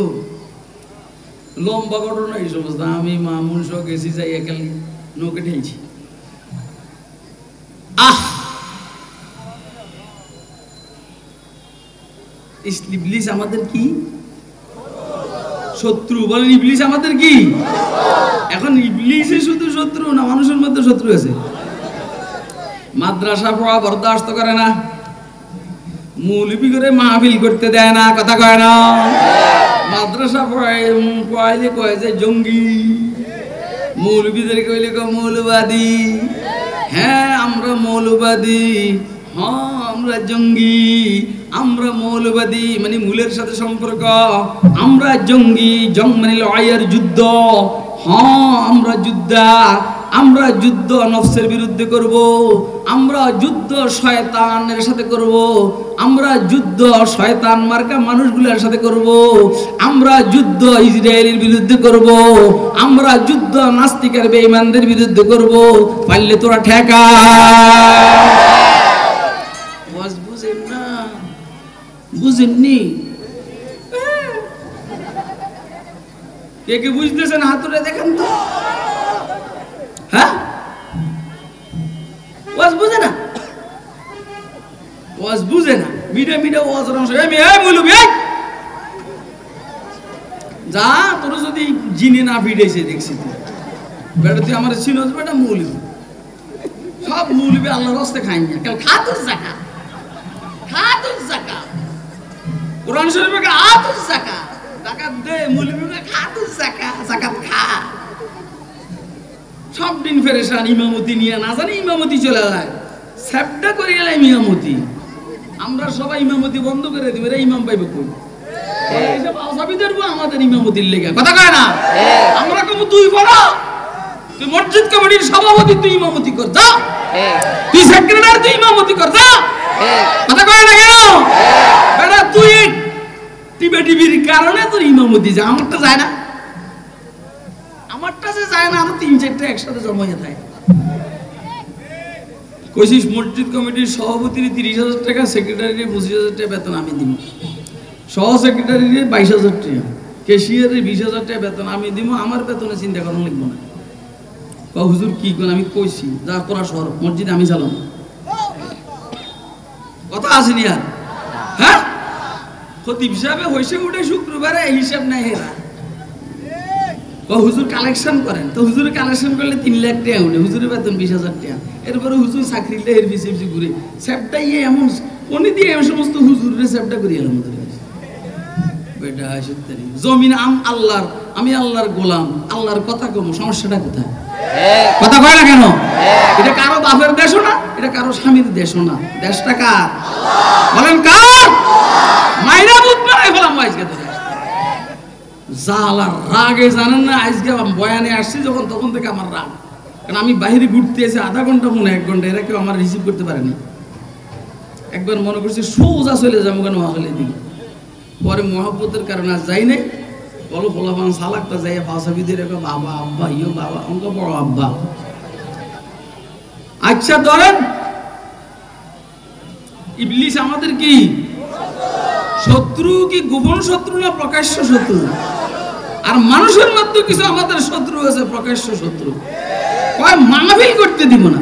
লম্বা ঘটনা এই সমস্ত। আমি মামুন সহ গেছি, যাই একাল নৌকে ঠেলছি। ইবলিস আমাদের কি শত্রু? বলেন ইবলিস আমাদের কি? এখন ইবলিসই শুধু শত্রু না, মানুষের মধ্যে শত্রু আছে। মাদ্রাসা পড়া বরদাস্ত করে না, মৌলবি করে মাহফিল করতে দেয় না। কথা কয় না? মাদ্রাসা পড়াইলে কয় যে জঙ্গি, মৌলবীদের কইলে কয় মৌলবাদী। হ্যাঁ আমরা মৌলবাদী, হ্যাঁ আমরা জঙ্গি, আমরা মৌলবাদী মানে মূলের সাথে সম্পর্ক, আমরা জঙ্গি, জং মানে লড়াইয়ের যুদ্ধ। হ্যাঁ আমরা যোদ্ধা, আমরা যুদ্ধ নফসের বিরুদ্ধে করব, আমরা যুদ্ধ শয়তানের সাথে করব, আমরা যুদ্ধ শয়তান মার্কা মানুষগুলোর সাথে করব, আমরা যুদ্ধ ইসরায়েলের বিরুদ্ধে করব, আমরা যুদ্ধ নাস্তিকের বেঈমানদের বিরুদ্ধে করব। পারলে তোরা ঠেকা। বুঝেন না? বুঝেননি? কে কে বুঝতেছেন হাত তুলে দেখেন তো। হ্যাঁ ওয়াজ বুঝে না, ওয়াজ বুঝে না। মিডে মিডে ওয়াজ অংশ যা তোর যদি জিনে না ভিড়েছে দেখছি তুই বেটা, তুই আমার চিনস বেটা মৌলবি। সব মৌলবি আল্লাহর রাস্তায় খাই না, কেউ খাতুস যাকাত, খাতুস যাকাত। কোরআন শরীফে খাতুস যাকাত, যাকাত দে। মৌলবিকে খাতুস যাকাত, যাকাত খা। সব দিন ফেরেশান ইমামতি নিয়ে, না জানি ইমামতি চলে যায়, সেপটা করে গেলে ইমামতি। আমরা সবাই ইমামতি বন্ধ করে দিব, রে ইমাম পাইবে কই? এইসব আসাবিদের আমাদের ইমামতির লেগে। কথা কয় না? আমরা কব তুই পড়া, তুই মসজিদ কমিটির সভাপতি, তুই ইমামতি কর যা। তুই সেক্রেটারি, তুই ইমামতি কর যা। কথা কয় না কেন? বেটা তুই টিভি টিভির কারণে তোর ইমামতি যা, আমারটা যায় না। আমারটা যে যায় না, আমার ৩-৪টা একসাথে জমা হয়ে থাকে। কইছিস মসজিদ কমিটির সভাপতির ৩০,০০০ টাকা, সেক্রেটারির ২৫,০০০ টাকা বেতন আমি দিব, সহ সেক্রেটারির ২২,০০০ টাকা, ক্যাশিয়ারের ২০,০০০ টাকা বেতন আমি দিব। আমার বেতনে চিন্তা করানো লাগবো না। হুজুর কি কোন? আমি কইছি যা তোরা সর, মসজিদে আমি চালাম। কথা আসেনি আর? হ্যাঁ খতিব সাহেবে হইছে উঠে শুক্রবারে হিসাব নাই হেরা। হুজুর কালেকশন করেন তো, হুজুরে কালেকশন করলে ৩ লাখ টাকা উঠে, হুজুরের বেতন 20,০০০ টাকা। এরপরে হুজুর চাকরি এর বেশি বেশি ঘুরে স্যাপটা ইয়ে এমন কোনি দিয়ে এমন সমস্ত হুজুরের স্যাপটা করি এলাম আমাদের কাছে। বেটা সত্যি জমিন আল্লাহর, আমি আল্লাহর গোলাম, আল্লাহর কথা কম। সমস্যাটা কোথায়? কথা কয় না কেন? এটা কারো বাপের দেশও না, এটা কারো স্বামীর দেশও না। দেশটা কার? বলেন কার? জালা রাগে জানেন না, আজকে বয়ানে আসছি যখন তখন থেকে আমার রাগ, কারণ আমি বাইরে ঘুরতে এসে আধা ঘন্টা মনে 1 ঘন্টা, এরা কেউ আমার রিসিভ করতে পারেনি। একবার মনে করছি সোজা চলে যাবো কেন মহাখালী দিকে, পরে মহব্বতের কারণে আর যাই নাই। বলো ফলাফান সালাকটা যাই বাসাবিদের বাবা আব্বা ইয়ো বাবা অঙ্ক বড় আব্বা। আচ্ছা ধরেন ইবলিস আমাদের কি শত্রু, কি গোপন শত্রু না প্রকাশ্য শত্রু? আর মানুষের মধ্যে কিছু আমাদের শত্রু আছে প্রকাশ্য শত্রু। কয় মাহফিল করতে দিব না।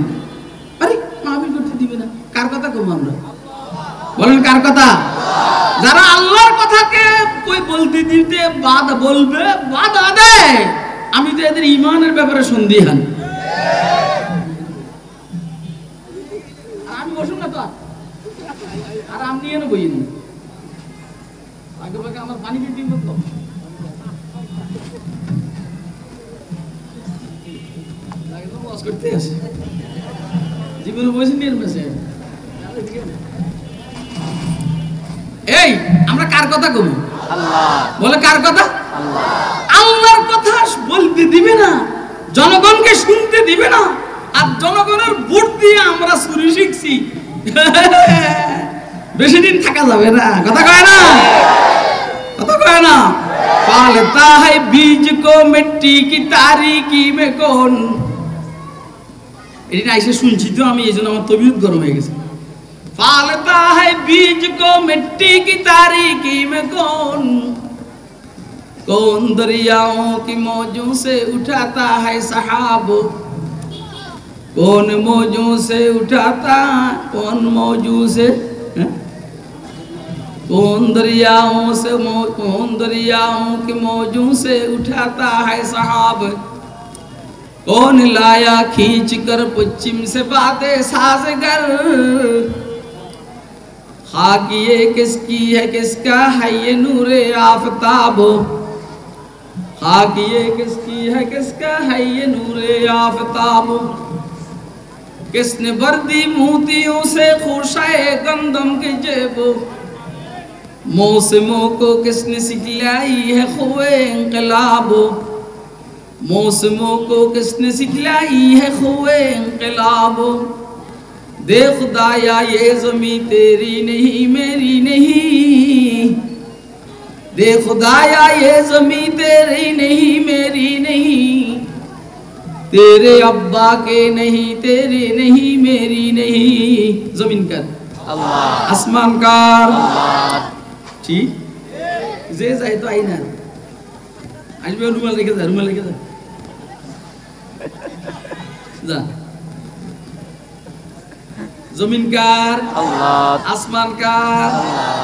আরে মাহফিল করতে দিবে না, কার কথা কম আমরা? বলেন কার কথা? যারা আল্লাহর কথাকে কই বলতে দিতে বাধা দেয়, আমি তো এদের ঈমানের ব্যাপারে সন্দিহান। আমি বসুন না তো, আর আপনি এনে বইনি আগে ভাগে আমার পানি দিতে বলতো। করতে আসে জীবনে বসে নিয়ে মেসে। এই আমরা কার কথা কব? আল্লাহ। বলে কার কথা? আল্লাহ। আল্লাহর কথা বলতে দিবে না, জনগণকে শুনতে দিবে না, আর জনগণের ভোট দিয়ে আমরা চুরি শিখছি, বেশি দিন থাকা যাবে না। কথা কয় না? কথা কয় না? পালতা है बीज को मिट्टी की तारीकी में कौन। এটা এসে শুনছি তো আমি, এই জন্য আমার তবিয়ত গরম হয়ে গেছে। पालता है बीज को मिट्टी की तारीकी में कौन दरियाओं की मौजों से उठाता है सहाब, कौन मौजों से उठाता, कौन मौजों से, कौन दरियाओं की मौजों से उठाता है सहाब, कौन लाया खींच कर पश्चिम से बातें साज़गर, खाक ये किसकी है किसका है ये नूरे आफताब, खाक ये किसकी है किसका है ये नूरे आफताब, किसने भर दी मोतियों से खुशाए गंदम की जेब, मौसमों को किसने सिखलाई है खुए इंकलाब, मौसमों को किसने सिखलाई है खुए इंकलाब, दे खुदाया ये ज़मीं तेरी नहीं मेरी नहीं, दे खुदाया ये ज़मीं तेरी नहीं मेरी नहीं, तेरे अब्बा के नहीं तेरे नहीं मेरी नहीं। जमीन कर अल्लाह, आसमान कर अल्लाह। ठीक जे जाए तो आई ना, आज मैं रुमाल लेके जा, रुमाल लेके जा। जमीन কার? আল্লাহ। আসমান কার?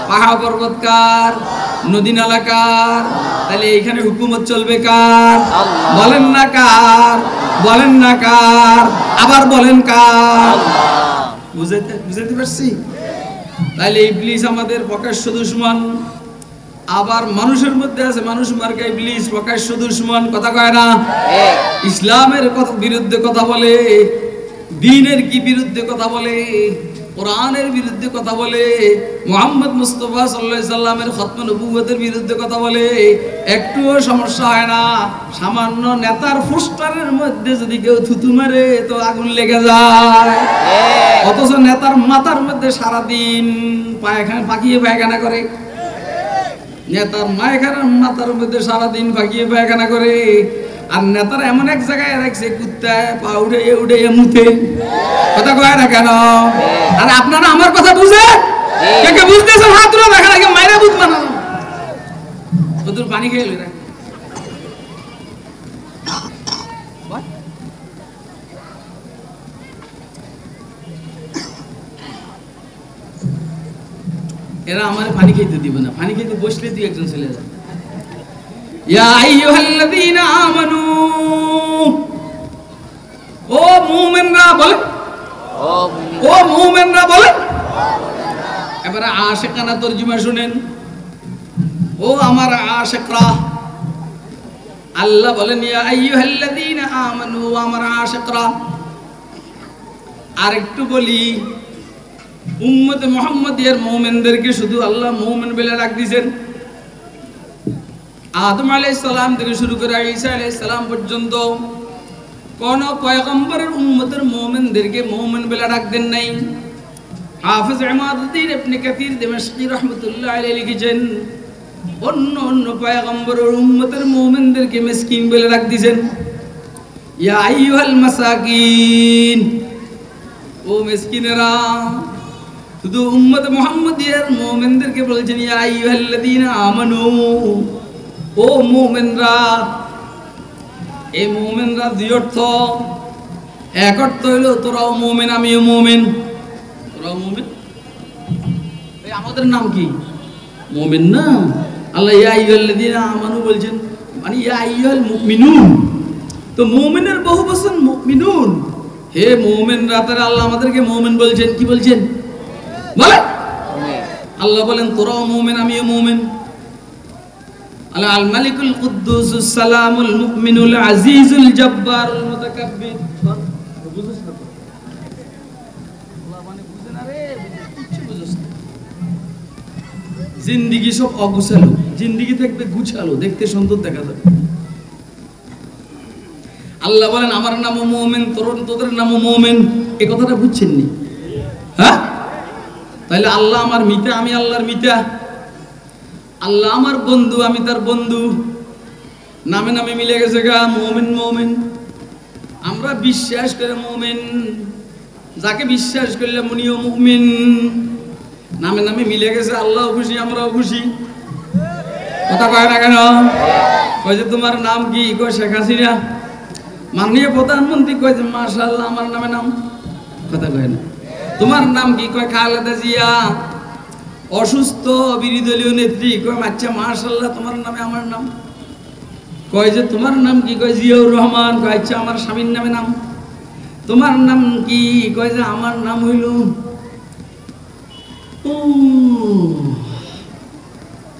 পাহাড় পর্বত কার? নদী নালা কার? তাহলে এখানে হুকুমত চলবে কার? আল্লাহ। বলেন না কার? বলেন না কার? আবার বলেন কার? আল্লাহ। বুঝাইতে পারছি? তাহলে ইবলিস আমাদের প্রকাশ্য দুশমন, আবার মানুষের মধ্যে আছে মানুষ মার্কা ইবলিস প্রকাশ্য দুশমন। কথা কয় না? ইসলামের বিরুদ্ধে কথা বলে, দ্বীনের কি বিরুদ্ধে কথা বলে, কোরআনের বিরুদ্ধে কথা বলে, মুহাম্মদ মুস্তাফা সাল্লাল্লাহু আলাইহি সাল্লামের খতম নবুয়তের বিরুদ্ধে কথা বলে। একটুও সমস্যা হয় না, সামান্য নেতার পোস্টারের মধ্যে যদি কেউ থুতু মারে তো আগুন লেগে যায়। অথচ নেতার মাথার মধ্যে সারাদিন পায়খানা পাকিয়ে পায়খানা করে, নেতার মাথার মধ্যে সারাদিন পাকিয়ে পায়খানা করে। আর নেতারা এমন এক জায়গায় রাখছে কুত্তায় পা উঠে উঠে মুতে। কথা কয় না কেন? আর আপনারা আমার কথা বুঝেন? কে কে বুঝতেছেন হাত তুলে দেখা লাগে, মাইরা বুঝ মানো তোদের পানি খেয়ে এলো। এরা আমার পানি খেতে দিবে না, পানি খেতে বসলে তুই একজন চলে যায়। ইয়া আইয়ুহাল্লাযীনা আমানু, ও মুমিনরা বলেন, ও মুমিনরা বলেন। এবারে আশিকানা তরজমা শুনেন। ও আমার আশিকরা, আল্লাহ বলেন ইয়া আইয়ুহাল্লাযীনা আমানু, আমার আশিকরা। আরেকটু বলি, উম্মতে মুহাম্মাদিয়ার মুমিনদেরকে শুধু আল্লাহ মুমিন বলে ডাক দিয়েছেন। আদম আলাইহিস সালাম থেকে শুরু করে ঈসা আলাইহিস সালাম পর্যন্ত কোন পয়গম্বরের উম্মতের মুমিনদেরকে মুমিন বলে ডাক দেন নাই। হাফেজ ইমাদুদ্দিন ইবনে কাসির দিমাশকি রাহমাতুল্লাহ আলাইহি লিখেছেন অন্য অন্য পয়গম্বরের উম্মতের মুমিনদেরকে মিসকিন বলে ডাক দিয়েছেন। ইয়া আইয়ুহাল মাসাকিন, ও মিসকিনেরা। শুধু উম্মত মুহাম্মাদিয়ার মুমিনদেরকে বলছেন ইয়া আইয়ুহাল্লাযীনা আমানু, ও মুমিনরা। এই মুমিনরা দুই অর্থ, এক অর্থ হইলো তোরাও মুমিন আমিও মুমিন। তোরাও মুমিন, এই আমাদের নাম কি? মুমিন না? আল্লাহ ইয়া আইয়ুহাল্লাযীনা আমানু বলছেন, মানে ইয়া আইয়ুহাল মুমিনুন। তো মুমিনের বহু বচন মুমিনুন। হে মুমিনরা, তারা আল্লাহ আমাদেরকে মুমিন বলছেন। কি বলছেন? বলে আল্লাহ বলেন তোরাও মুমিন আমিও মুমিন। আল্লাহ আল মালিকুল কুদ্দুসুস সালামুল মুমিনুল আজিজুল জব্বারুল মুতাকাব্বির। বুঝছ না? আল্লাহ মানে বুঝে না রে, কিছু বুঝছ না। জিন্দেগি সব অগুছালো, জিন্দেগি থাকবে গুছালো, দেখতে সুন্দর দেখা যাবে। আল্লাহ বলেন আমার নামও মুমিন, তোদের নামও মুমিন। এই কথাটা বুঝছেন নি? হ্যাঁ, তাহলে আল্লাহ আমার মিতা, আমি আল্লাহর মিতা। আল্লাহ আমার বন্ধু, আমি তার বন্ধু। নামে নামে মিলে গেছে গা, মুমিন মুমিন। আমরা বিশ্বাস করে মুমিন, যাকে বিশ্বাস করলে মুনিও মুমিন। নামে নামে মিলে গেছে, আল্লাহও খুশি আমরাও খুশি। কথা কয় না কেন? কয় যে তোমার নাম কি? কয় শেখ হাসিনা। মাননীয় প্রধানমন্ত্রী কয় যে মাশাআল্লাহ আমার নামে নাম। কথা কয় না? তোমার নাম কি? কয় খালেদা জিয়া। অসুস্থ বিরোধী দলীয় নেত্রী, কয় আচ্ছা মাশাআল্লাহ তোমার নামে আমার নাম। কয় যে তোমার নাম কি? কয় জিয়াউর রহমান। কয় আচ্ছা আমার স্বামীর নামে নাম। তোমার নাম কি? কয় যে আমার নাম হইল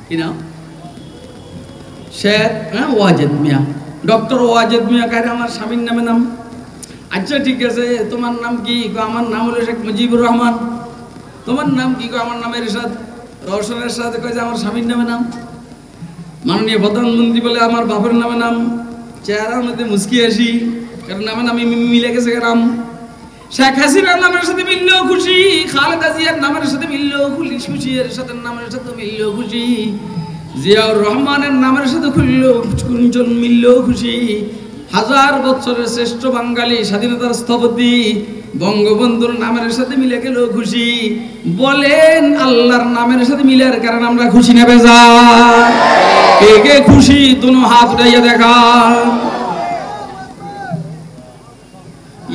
কি নাম? শেখ ওয়াজেদ মিয়া, ডক্টর ওয়াজেদ মিয়া। কয় আমার স্বামীর নামে নাম। আচ্ছা ঠিক আছে, তোমার নাম কি? আমার নাম হলো শেখ মুজিবুর রহমান। তোমার নাম কি? আমার নামের এরশাদ, রওশনের সাথে। কয় যে আমার স্বামীর নামে নাম। মাননীয় প্রধানমন্ত্রী বলে আমার বাপের নামে নাম। চেহারার মধ্যে মুস্কি আসি, কারণ নামে নামে মিলে গেছে নাম। শেখ হাসিনার নামের সাথে মিললেও খুশি, খালেদা জিয়ার নামের সাথে মিললেও খুশি, এরশাদের নামের সাথে মিললেও খুশি, জিয়াউর রহমানের নামের সাথে কুঞ্চন মিললেও খুশি। 1000 বছরের শ্রেষ্ঠ বাঙালি স্বাধীনতার স্থপতি বঙ্গবন্ধুর নামের সাথে মিলে গেলেও খুশি। বলেন আল্লাহর নামের সাথে মিলার কারণ আমরা খুশি না বেজার? কে কে খুশি? দুনো হাত উঠাইয়া দেখা।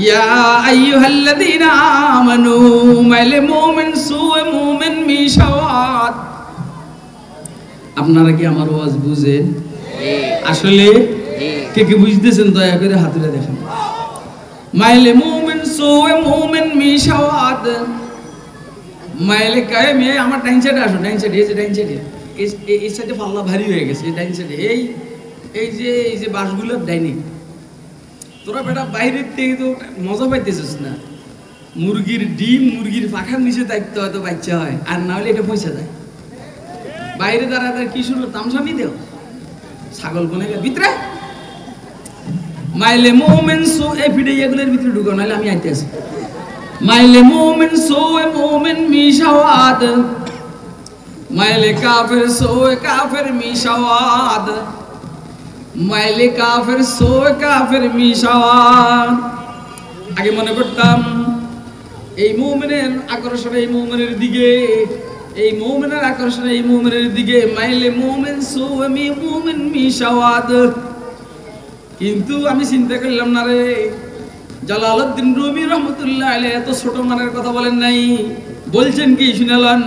ইয়া আইয়ুহাল্লাযীনা আমানু, মাইলে মুমিন সুয়ে মুমিন মিশাওয়াত। আপনারা কি আমার ওয়াজ বুঝেন? আসলে কে কে বুঝতেছেন দয়া করে হাত তুলে দেখেন। মাইলে মুমিন সুয়ে মুমিন মিশাওয়াত। মাইলে কায়ে মেয়ে আমার ডাইন সাইডে আসো, ডাইন সাইডে। এই যে ডাইন সাইডে, এই সাইডে পাল্লা ভারী হয়ে গেছে। ডাইন সাইডে এই যে বাসগুলোর ডাইনে। তোরা বেটা বাইরের থেকে তো মজা পাইতেছিস না। মুরগির ডিম মুরগির পাখার নিচে দায়িত্ব হয়তো বাচ্চা হয়, আর না হলে এটা পয়সা যায়। বাইরে দাঁড়া কি শুরু তামসামি দেও, ছাগল কোনে ভিতরে। মাইলে মুমিন সো এই ভিডিও এগুলোর ভিতরে ঢুকো, নাহলে আমি আইতে আছি। মাইলে মুমিন সো এ মুমিন মিশাওয়াত, মাইলে কাফের সো এ কাফের মিশাওয়াত, মাইলে কাফের সো এ কাফের মিশাওয়াত। আগে মনে করতাম এই মুমিনের আকর্ষণ এই মুমিনের দিকে, এই মুমিনের আকর্ষণ এই মুমিনের দিকে। মাইলে মুমিন সো এ মুমিন মিশাওয়াত। কিন্তু আমি চিন্তা করলাম না রে, জালালউদ্দিন রুমি রহমতুল্লাহ আলাইহি এত ছোট মানের কথা বলেন নাই। বলছেন কি শুনালেন?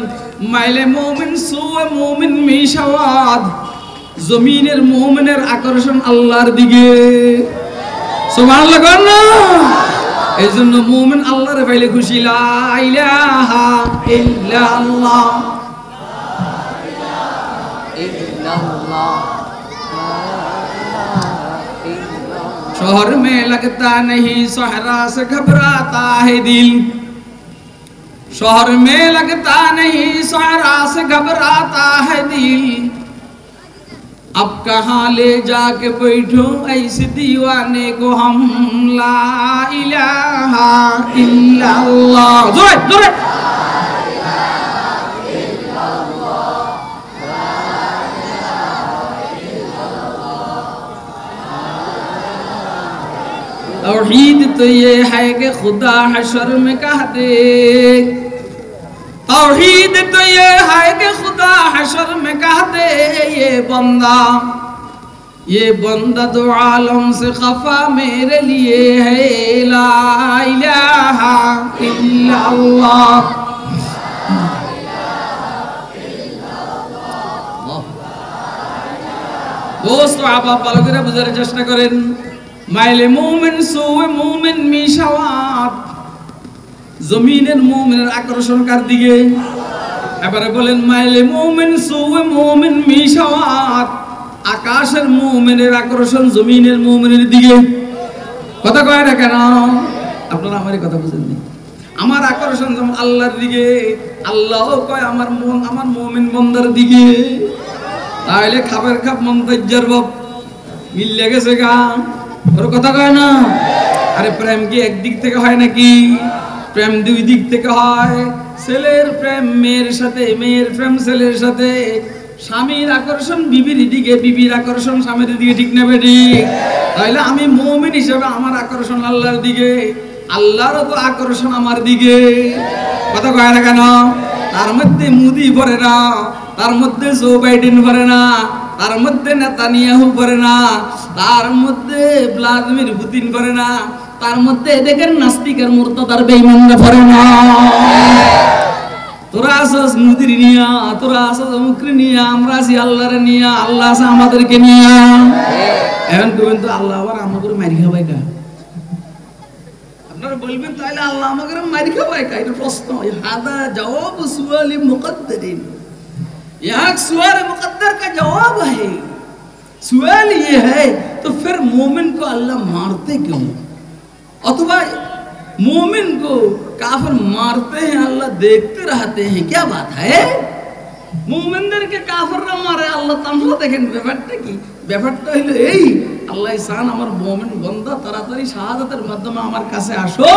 মাইলে মুমিন সো এ মুমিন মিশাওয়াত। জমিনের মুমিনের আকর্ষণ আল্লাহর দিকে। সুবহানাল্লাহ কর না। এই জন্য মুমিন আল্লাহরে পাইলে খুশি। লা ইলাহা ইল্লাল্লাহ, शोहर में लगता नहीं सहरा से घबराता है दिल, शोहर में लगता नहीं सहरा से घबराता है दिल। अब कहाँ ले जाके बैठो ऐसे दीवाने को हम ला इलाहा इल्लल्लाह जोरे जोरे तौहीद तो ये है कि खुदा हशर में कह दे तौहीद तो ये है कि खुदा हशर में कह दे ये बंदा दो आलम से खफा मेरे लिए है ला इलाहा इल्लल्लाह दोस्तों आप ভালো করে বুঝার চেষ্টা করেন মাইলে মুমিন সুয়ে মুমিন মিশাওয়াত জমিনের মুমিনের আকর্ষণ কার দিকে এবারে বলেন মাইলে মুমিন সুয়ে মুমিন মিশাওয়াত আকাশের মুমিনের আকর্ষণ জমিনের মুমিনের দিকে কথা কয় না কেন আপনারা আমারই কথা বুঝেননি আমার আকর্ষণ যেমন আল্লাহর দিকে আল্লাহও কয় আমার মুমিন বান্দার দিকে তাহলে খাবার খাপ মন্তজ্জের বাপ মিলে গেছে গা ওর কথা কয় না আরে প্রেম কি একদিক থেকে হয় নাকি প্রেম দুই দিক থেকে হয় ছেলের প্রেম মেয়ের সাথে মেয়ের প্রেম ছেলের সাথে স্বামীর আকর্ষণ বিবির দিকে বিবির আকর্ষণ স্বামীর দিকে ঠিক না বেটি তাহলে আমি মুমিন হিসেবে আমার আকর্ষণ আল্লাহর দিকে আল্লাহরও তো আকর্ষণ আমার দিকে কথা কয় না কেন তার মধ্যে মোদি পড়ে না তার মধ্যে জো বাইডেন পড়ে না তার মধ্যে নেতানিয়াহু পড়ে না তার মধ্যে ভ্লাদিমির পুতিন পড়ে না তার মধ্যে দেখেন নাস্তিকের মুরতাদার বেঈমানরা পড়ে না তোরা আসস মুদির নিয়া তোরা আসস মুকরি নিয়া আমরা আছি আল্লাহর নিয়া আল্লাহ আছে আমাদেরকে নিয়া এখন কইবেন তো আল্লাহ আবার আমাদের মারি খাবাই কা আপনারা বলবেন তাইলে আল্লাহ আমাদের মারি খাবাই কা এটা প্রশ্ন হাদা জবাব সুয়ালি মুকদ্দারিন यहाँ सवाल मुकद्दर का जवाब है सवाल ये है तो फिर मोमिन को अल्लाह मारते क्यों अथवा मोमिन को काफिर मारते हैं अल्लाह देखते रहते हैं क्या बात है मोमिनদের কে কাফিররা মারে আল্লাহ তামলা দেখেন ব্যাপারটা কি ব্যাপারটা হলো এই আল্লাহ ইসান আমার মুমিন বান্দা তাড়াতাড়ি শাহাদাতের মাধ্যমে আমার কাছে আসো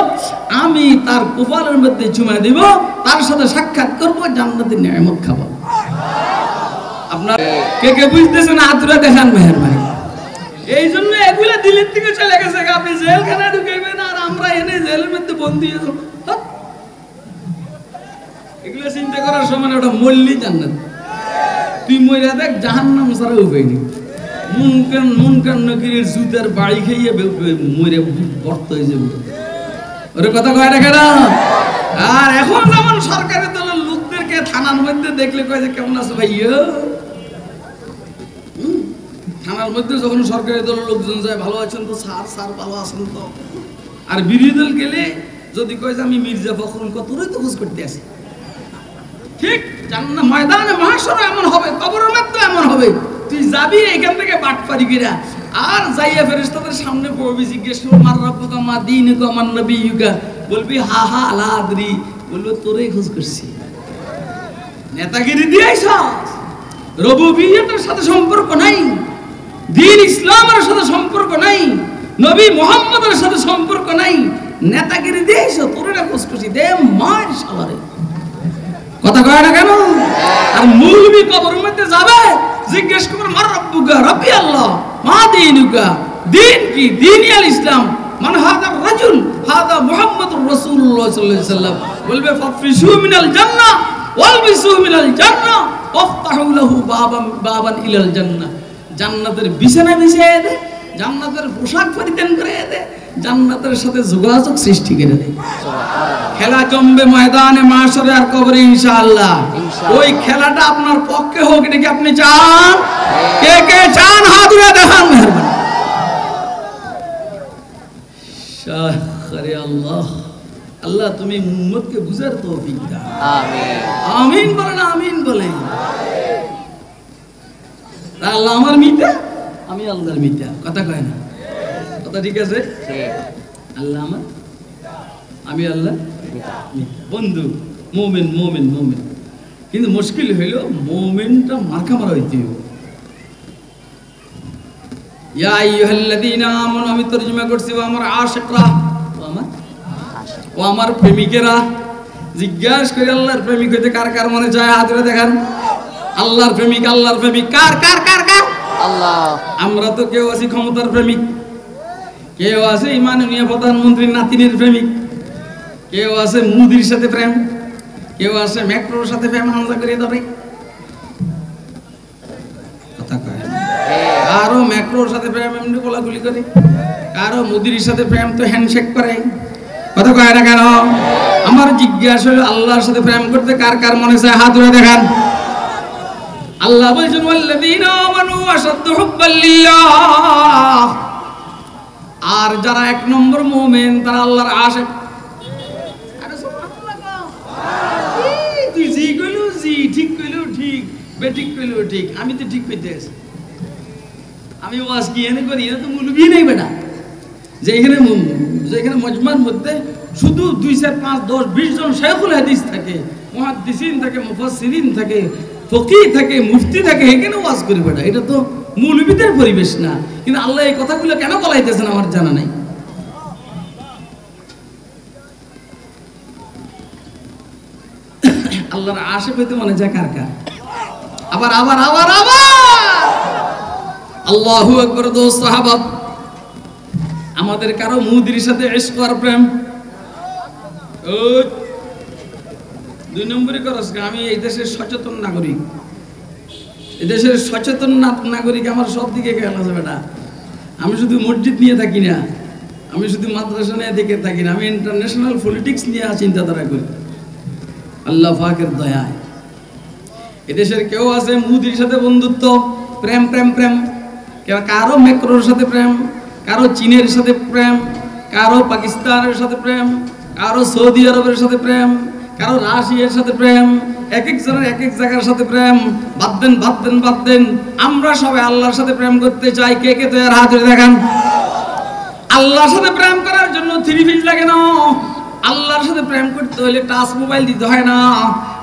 আমি তার কপালের মধ্যে চুমা দেব তার সাথে সাক্ষাৎ করব জান্নাতের নিয়ামত খাবো আপনার কে কে বুঝতেছেন আতুরা দেখান মেহেরবানি এই জন্য এগুলা দিলের থেকে চলে গেছে আপনি জেলখানায় ঢুকাইবেন আর আমরা এনে জেলের মধ্যে বন্দী হয়ে যাব এগুলা চিন্তা করার সময় ওটা মল্লি জান্নাত তুই মইরা দেখ জাহান্নাম ছাড়া উপায় নেই মুনকার নকিরের জুতার বাড়ি খাইয়ে মইরা বর্ত হয়ে যাবে ওর কথা কয় না কেন আর এখন যেমন সরকারি দলের লোকদেরকে থানার মধ্যে দেখলে কয় যে কেমন আছে ভাইয়া থানার মধ্যে যখন সরকারি দলের লোকজন যায় ভালো আছেন তো স্যার ভালো আছেন তো আর বিরোধী দল গেলে যদি কয় যে আমি মির্জা ফখরুল কতই তো খোঁজ করতে আসি ঠিক জান্নাত ময়দানে মাহশরে এমন হবে কবরের মধ্যে এমন হবে তুই যাবি এখান থেকে বাটপারি কইরা আর যাইয়া ফেরেশতাদের সামনে পড়বি জিজ্ঞেস করব মার রাব্বুকা মা দীনুকা মান নবিয়ুকা বলবি হা হা লা আদরি বলবে তোরেই খোঁজ করছি নেতাগিরি দিয়েছ রুবুবিয়তের সাথে সম্পর্ক নাই দ্বীন ইসলামের সাথে সম্পর্ক নাই নবী মুহাম্মদের সাথে সম্পর্ক নাই নেতাগিরি দিয়েছ তোরে খোঁজ করছি দে মার শালারে কথা কয় না কেন আর মুলবি কবরের মধ্যে যাবে জিজ্ঞেস করবে মার রাব্বুকা রাব্বি আল্লাহ মা দীনুকা দ্বীন কি দ্বীনিয়াল ইসলাম মান হাদা রাজুল হাদা মুহাম্মাদুর রাসূলুল্লাহ সাল্লাল্লাহু আলাইহি ওয়াসাল্লাম বলবে ফাফিশু মিনাল জান্নাহ ওয়ালবিসু মিনাল জান্নাহ ওয়াফতাহু লাহু বাবান ইলাল জান্নাহ জান্নাতের বিছানা বিছিয়ে দে জান্নাতের পোশাক পরিধান করে দে জান্নাতের সাথে যোগাযোগ সৃষ্টি করে দে খেলা জমবে ময়দানে মাশরে আর কবরে ইনশাআল্লাহ ওই খেলাটা আপনার পক্ষে হোক এটা কি আপনি চান কে কে চান হাত উঠিয়ে দেখান মেহেরবানি শাহরে আল্লাহ আল্লাহ তুমি উম্মতকে বুঝার তৌফিক দাও আমিন আমিন বলেন আমিন বলেন আল্লাহ আমার মিতা আমি আল্লাহর মিতা কথা কয় না কথা ঠিক আছে আল্লাহ আমার আমি আল্লাহ বন্ধু মুমিন মুমিন মুমিন কিন্তু মুশকিল হইল মুমিনটা মার্কা মারা হইতে ইয়া আইয়ুহাল্লাযীনা আমানু, আমি তরজমা করছি, ও আমার আশিকরা, ও আমার প্রেমিকেরা। জিজ্ঞাসা করে আল্লাহর প্রেমিক হইতে কার কার মনে চায়? হাত তুলে দেখান। আল্লাহর প্রেমিক, আল্লাহর প্রেমিক কার কার কার কার? আল্লাহ। আমরা তো কেউ আছি ক্ষমতার প্রেমিক, কেউ আছে মাননীয় প্রধানমন্ত্রীর নাতিনের প্রেমিক, কেউ আছে মুদির সাথে প্রেম, কেউ আছে মেট্রোর সাথে প্রেম হামজা করে ধরে। কথা কয় কারো মেট্রোর সাথে প্রেম এমনি গোলাগুলি করে, কারো মুদির সাথে প্রেম তো হ্যান্ডশেক করে। কথা কয় না কেন? আমার জিজ্ঞাসা হলো আল্লাহর সাথে প্রেম করতে কার কার মনে চায়? হাত তুলে দেখান। আল্লাহ বলেছেন ওয়াল্লাযীনা আমানু আশাদ্দু হুব্বাল লিল্লাহ, আর যারা এক নম্বর মুমিন তারা আল্লাহর আশিক। আরে সুবহানাল্লাহ, তুই জি কইলু জি, ঠিক কইলু ঠিক, বেঠিক কইলু ঠিক, আমি তো ঠিক কইতে আছি। আমি ওয়াজ কি এনে করি, এটা তো মুলবি নাই বেটা, যেখানে মজমার মধ্যে শুধু 2 4 5 10 20 জন শাইখুল হাদিস থাকে, মুহাদ্দিসিন থাকে, মুফাসসিরিন থাকে, ফকিহ থাকে, মুফতি থাকে, এখানে ওয়াজ করি বেটা। এটা তো মৌলবীদের পরিবেশ না। কিন্তু আল্লাহ এই কথাগুলো কেন বলাইতেছেন আমার জানা নাই। আল্লাহর আশিক হইতে মনে যায় কার কার? আবার আবার আবার আবার আল্লাহু আকবার। দোস্ত সাহাবা, আমাদের কারো মুদির সাথে ইশক আর প্রেম, ও 2 নম্বরই করস। আমি এই দেশের সচেতন নাগরিক, এদেশের সচেতন নাগরিক, আমার সব দিকে খেয়াল আছে বেটা। আমি শুধু মসজিদ নিয়ে থাকি না, আমি শুধু মাদ্রাসা নিয়ে দেখে থাকি না, আমি ইন্টারন্যাশনাল পলিটিক্স নিয়ে চিন্তাধারা করি আল্লাহ পাকের দয়ায়। এদেশের কেউ আছে মুদির সাথে বন্ধুত্ব, প্রেম প্রেম প্রেম, কারো মেক্রোর সাথে প্রেম, কারো চীনের সাথে প্রেম, কারো পাকিস্তানের সাথে প্রেম, কারো সৌদি আরবের সাথে প্রেম, কারো রাশিয়ার সাথে প্রেম, এক একজনের এক এক জায়গার সাথে প্রেম। বাদ দেন বাদ দেন বাদ দেন, আমরা সবাই আল্লাহর সাথে প্রেম করতে চাই। কে কে তৈরি? হাত ধরে দেখান। আল্লাহর সাথে প্রেম করার জন্য 3 পিস লাগে না। আল্লাহর সাথে প্রেম করতে হইলে টাচ মোবাইল দিতে হয় না।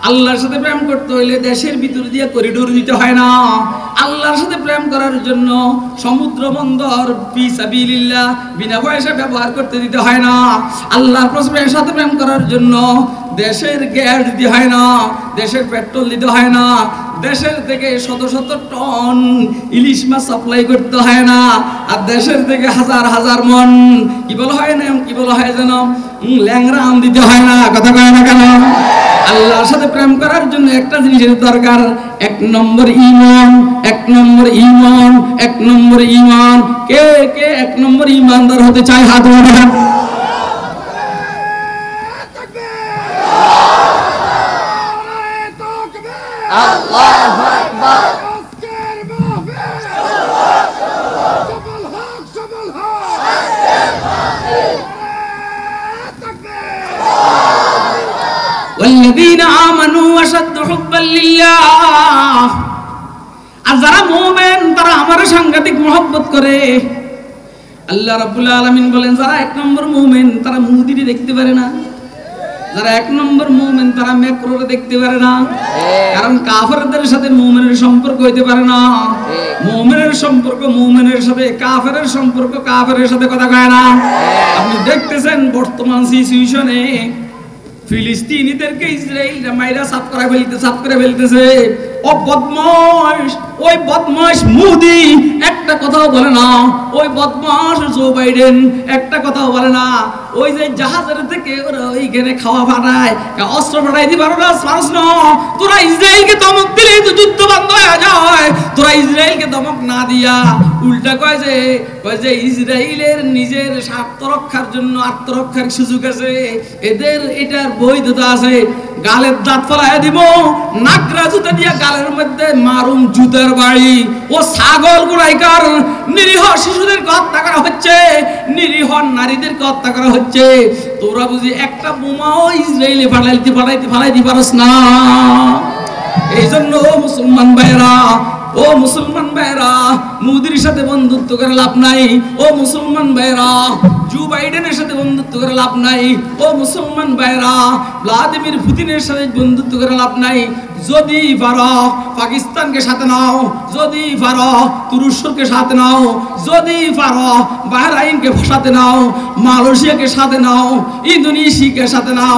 আল্লাহর সাথে প্রেম করতে হইলে দেশের ভিতর দিয়ে করিডোর দিতে হয় না। আল্লাহর সাথে প্রেম করার জন্য সমুদ্র বন্দর ফি সাবিলিল্লাহ বিনা পয়সা ব্যবহার করতে দিতে হয় না। আল্লাহর সাথে প্রেম করার জন্য দেশের গ্যাস দিতে হয় না, দেশের পেট্রোল দিতে হয় না, দেশের থেকে শত শত টন ইলিশ মাছ সাপ্লাই করতে হয় না, আর দেশের থেকে হাজার হাজার মন কি বলা হয় না, কি বলা হয় যেন, ল্যাংড়া আম দিতে হয় না। কথা কয় না কেন? আল্লাহর সাথে প্রেম করার জন্য একটা জিনিসের দরকার, 1 নম্বর ঈমান। 1 নম্বর ঈমান, 1 নম্বর ঈমান। কে কে 1 নম্বর ঈমানদার হতে চায়? হাত উঠান। আল্লাহু আকবার। والذين آمنوا أشد حبا لله, আর যারা মুমিন তারা আমার সাংঘাতিক মহব্বত করে। আল্লাহ রাব্বুল আলামিন বলেন, যারা 1 নম্বর মুমিন তারা মুদিরে দেখতে পারে না, যারা 1 নম্বর মুমিন তারা মেক্রোরে দেখতে পারে না। কারণ কাফেরদের সাথে মুমিনের সম্পর্ক হইতে পারে না। মুমিনের সম্পর্ক মুমিনের সাথে, কাফেরের সম্পর্ক কাফেরের সাথে। কথা কয় না? আপনি দেখতেছেন বর্তমান সিচুয়েশনে ফিলিস্তিনিদেরকে ইসরায়েলরা মাইরা সাফ করে ফেলতেছে। ও বদমাশ, ওই বদমাশ মোদি একটা কথাও বলে না, ওই বদমাশ জো বাইডেন একটা কথাও বলে না। ওই যে জাহাজের থেকে ওরা ওইখানে খাওয়া পাঠায়, অস্ত্র পাঠাই দিতে পারো না, পারস না। তোরা ইসরায়েলকে ধমক দিলেই তো যুদ্ধ বন্ধ হয়ে যায়। তোরা ইসরায়েলকে ধমক না দিয়া উল্টা কয় যে ইসরায়েলের নিজের স্বার্থ রক্ষার জন্য আত্মরক্ষার সুযোগ আছে, এদের এটার বৈধতা আছে। গালের দাঁত ফলাইয়া দিব, নাকরা জুতা দিয়া গালের মধ্যে মারুম জুতার বাড়ি। ও ছাগল গুড়াইকার, নিরীহ শিশুদেরকে হত্যা করা হচ্ছে, নিরীহ নারীদেরকে হত্যা করা হচ্ছে। তোরা বুঝি একটা বোমাও ইসরায়েলে ফালাইতে পারস না। এই জন্য মুসলমান ভাইয়েরা, ও মুসলমান ভাইরা, মোদির সাথে বন্ধুত্ব করে লাভ নাই। ও মুসলমান ভাইরা, জো বাইডেনের সাথে বন্ধুত্ব করে লাভ নাই। ও মুসলমান ভাইরা, ভ্লাদিমির পুতিনের সাথে বন্ধুত্ব করে লাভ নাই। যদি পারো পাকিস্তানকে সাথে নাও, যদি পারো তুরস্ককে সাথে নাও, যদি পারো বাহরাইনকে সাথে নাও, মালয়েশিয়াকে সাথে নাও, ইন্দোনেশিয়াকে সাথে নাও,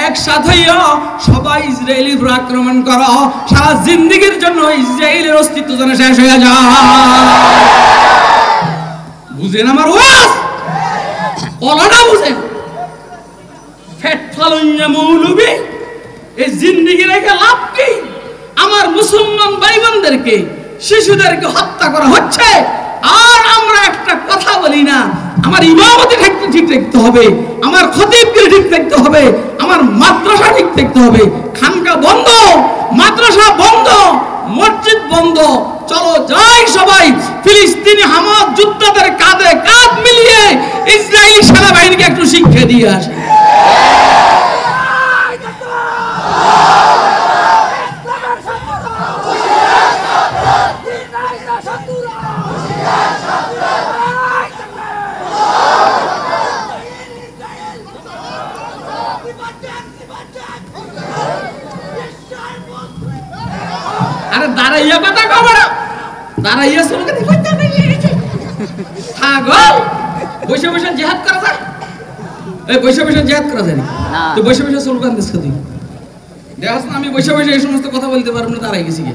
একসাথে সবাই ইসরায়েলের উপর আক্রমণ করো, সারা জিন্দেগীর জন্য ইসরায়েলের অস্তিত্ব যেন শেষ হয়ে যায়। বুঝেন আমার ওয়াজ? ওলাটা বুঝেন? ফেট ফালুন্না মৌলবী, এই জিন্দেগি রেখে লাভ কি? আমার মুসলমান ভাই বোনদেরকে, শিশুদেরকে হত্যা করা হচ্ছে, আর আমরা একটা কথা বলি না। আমার ইমামতি ঠিক রাখতে হবে, আমার খতিবকে ঠিক রাখতে হবে, আমার মাদ্রাসা ঠিক রাখতে হবে। খানকা বন্ধ, মাদ্রাসা বন্ধ, মসজিদ বন্ধ। চলো যাই সবাই ফিলিস্তিনি হামাস যোদ্ধাদের কাঁধে কাঁধ মিলিয়ে ইসরায়েলি সেনাবাহিনীকে একটু শিক্ষা দিয়ে আসে। আরে দাঁড়াইয়া কথা কবে না, দাঁড়াইয়া চলকে দেখো পাগল। বসে বসে জিহাদ করা যায়? এই বসে বসে জিহাদ করা যায় না? তো বসে বসে স্লোগান দিস তুই দেখাস না? আমি বসে বসে এই সমস্ত কথা বলতে পারবো না, দাঁড়াই গেছি গে।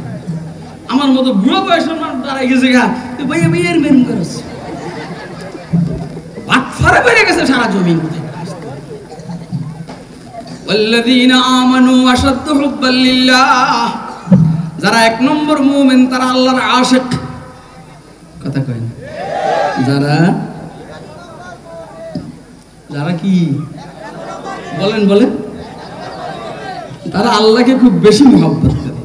আমার মতো বুড়ো বয়সের মানুষ দাঁড়াই গেছে গা, তুই বইয়ে বইয়ের মেন করস। ভাত ফারে বেড়ে গেছে সারা জমিন। ওয়াল্লাযীনা আমানু আশাদ্দু হুব্বাল লিল্লাহ, যারা এক নম্বর মুমিন তারা আল্লাহর আশিক। কথা কয় না? যারা যারা কি বলেন বলেন, তারা আল্লাহকে খুব বেশি মহব্বত করে।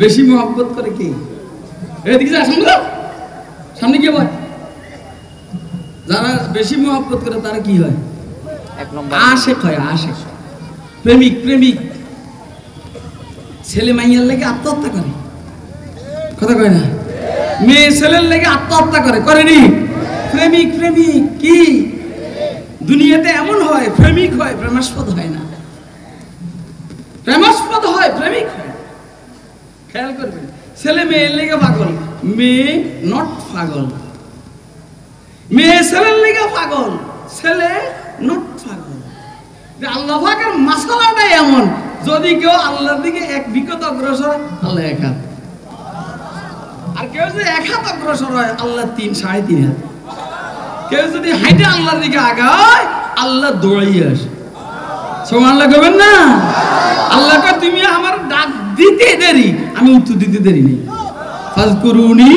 বেশি মহব্বত করে কি? এদিকে যা, সামনে সামনে গিয়ে বল। যারা বেশি মহব্বত করে তারা কি হয়? এক নম্বর আশিক হয়। আশিক, প্রেমিক। প্রেমিক ছেলে মাইয়ার লেগে আত্মহত্যা করে। কথা কয় না? মেয়ে ছেলের লেগে আত্মহত্যা করে, করেনি? প্রেমিক। প্রেমিক কি দুনিয়াতে এমন হয়? প্রেমিক হয়, প্রেমাস্পদ হয় না। প্রেমাস্পদ হয়, প্রেমিক হয়। খেয়াল করবেন, ছেলে মেয়ের লেগে পাগল, মেয়ে নট পাগল। মেয়ে ছেলের লেগে পাগল, ছেলে নট পাগল। আল্লাহ পাকের মাসালাটাই এমন, যদি কেউ আল্লাহর দিকে এক বিগত অগ্রসর, আল্লাহ এক হাত। আর কেউ যদি এক হাত অগ্রসর হয়, আল্লাহ 3 3.5 হাত। কেউ যদি হাইটে আল্লাহর দিকে আগায়, আল্লাহ দৌড়াইয়ে আসে। সুবহানাল্লাহ কইবেন না? আল্লাহ কয় তুমি আমার ডাক দিতে দেরি, আমি উত্তর দিতে দেরি নেই। ফাজকুরুনি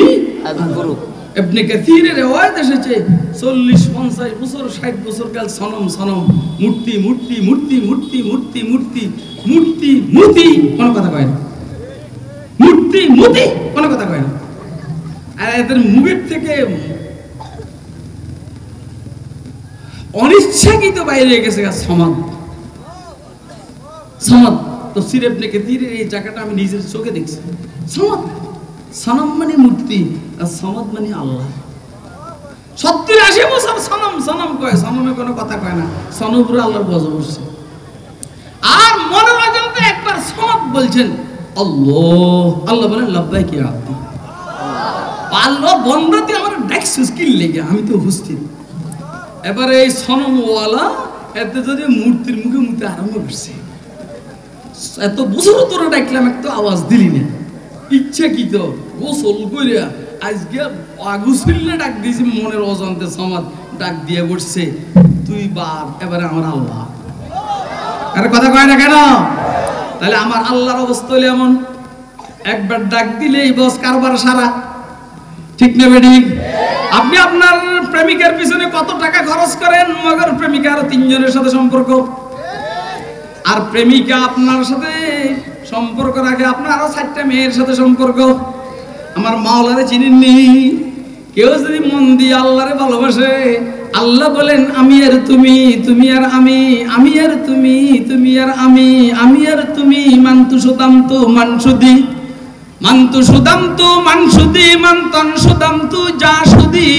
আযকুরুক। ইবনে কাসিরের রিওয়ায়াত এসেছে 40-50 বছর 60 বছর কাল সনম সনম, মূর্তি মূর্তি মূর্তি মূর্তি মূর্তি মূর্তি মূর্তি মূর্তি, কোন কথা কয় না। মূর্তি মূর্তি কোন কথা কয় না। আর এদের মুখের থেকে অনিচ্ছাকৃত বাইরে গেছে সমাদ। সমাদ তো সিরেপ নেকে তীরের এই জায়গাটা আমি নিজের চোখে দেখছি। সমাদ, সনম মানে মূর্তি, আর সমাদ মানে আল্লাহ। 70-80 বছর সনম সনম কয়, সনমে কোনো কথা কয় না, সনম পুরো আল্লাহর গজব বসছে। আর মনের অজান্তে একবার সমাদ বলছেন আল্লাহ, আল্লাহ বলেন লাব্বাইক ইয়া আব্দি। আল্লাহ বন্দাতে আমার ডাকছিস কি লেগে, আমি তো উপস্থিত। এবারে এই সনমওয়ালা এতে যদি মূর্তির মুখে মুখে আরম্ভ করছে, এত বছর তোরা ডাকলাম, একটু আওয়াজ দিলি না। ইচ্ছা কি তো গোসল কইরা আজকে আগুসিল্লে ডাক দিয়েছি, মনের অজান্তে সমাজ ডাক দিয়ে বসছে তুই বাপ, এবারে আমার আল্লাহ। আরে কথা কয় না কেন? তাহলে আমার আল্লাহর অবস্থা হলে এমন, একবার ডাক দিলেই বস কারবার সারা। ঠিক না বেঠিক? আপনি আপনার প্রেমিকার পিছনে কত টাকা খরচ করেন, মগর প্রেমিকা আরো 3 জনের সাথে সম্পর্ক, আর প্রেমিকা আপনার সাথে সম্পর্ক রাখে আপনার আরো 4টা মেয়ের সাথে সম্পর্ক। আমার মাওলারে চিনেননি? কেউ যদি মন দিয়ে আল্লাহরে ভালোবাসে, আল্লাহ বলেন আমি আর তুমি, তুমি আর আমি, আমি আর তুমি, তুমি আর আমি, আমি আর তুমি, মান্তু সুতান্তু মানসুদি, মান্তু সুদান্তু মানসুদি মান্তন সুদান্তু জাসুদি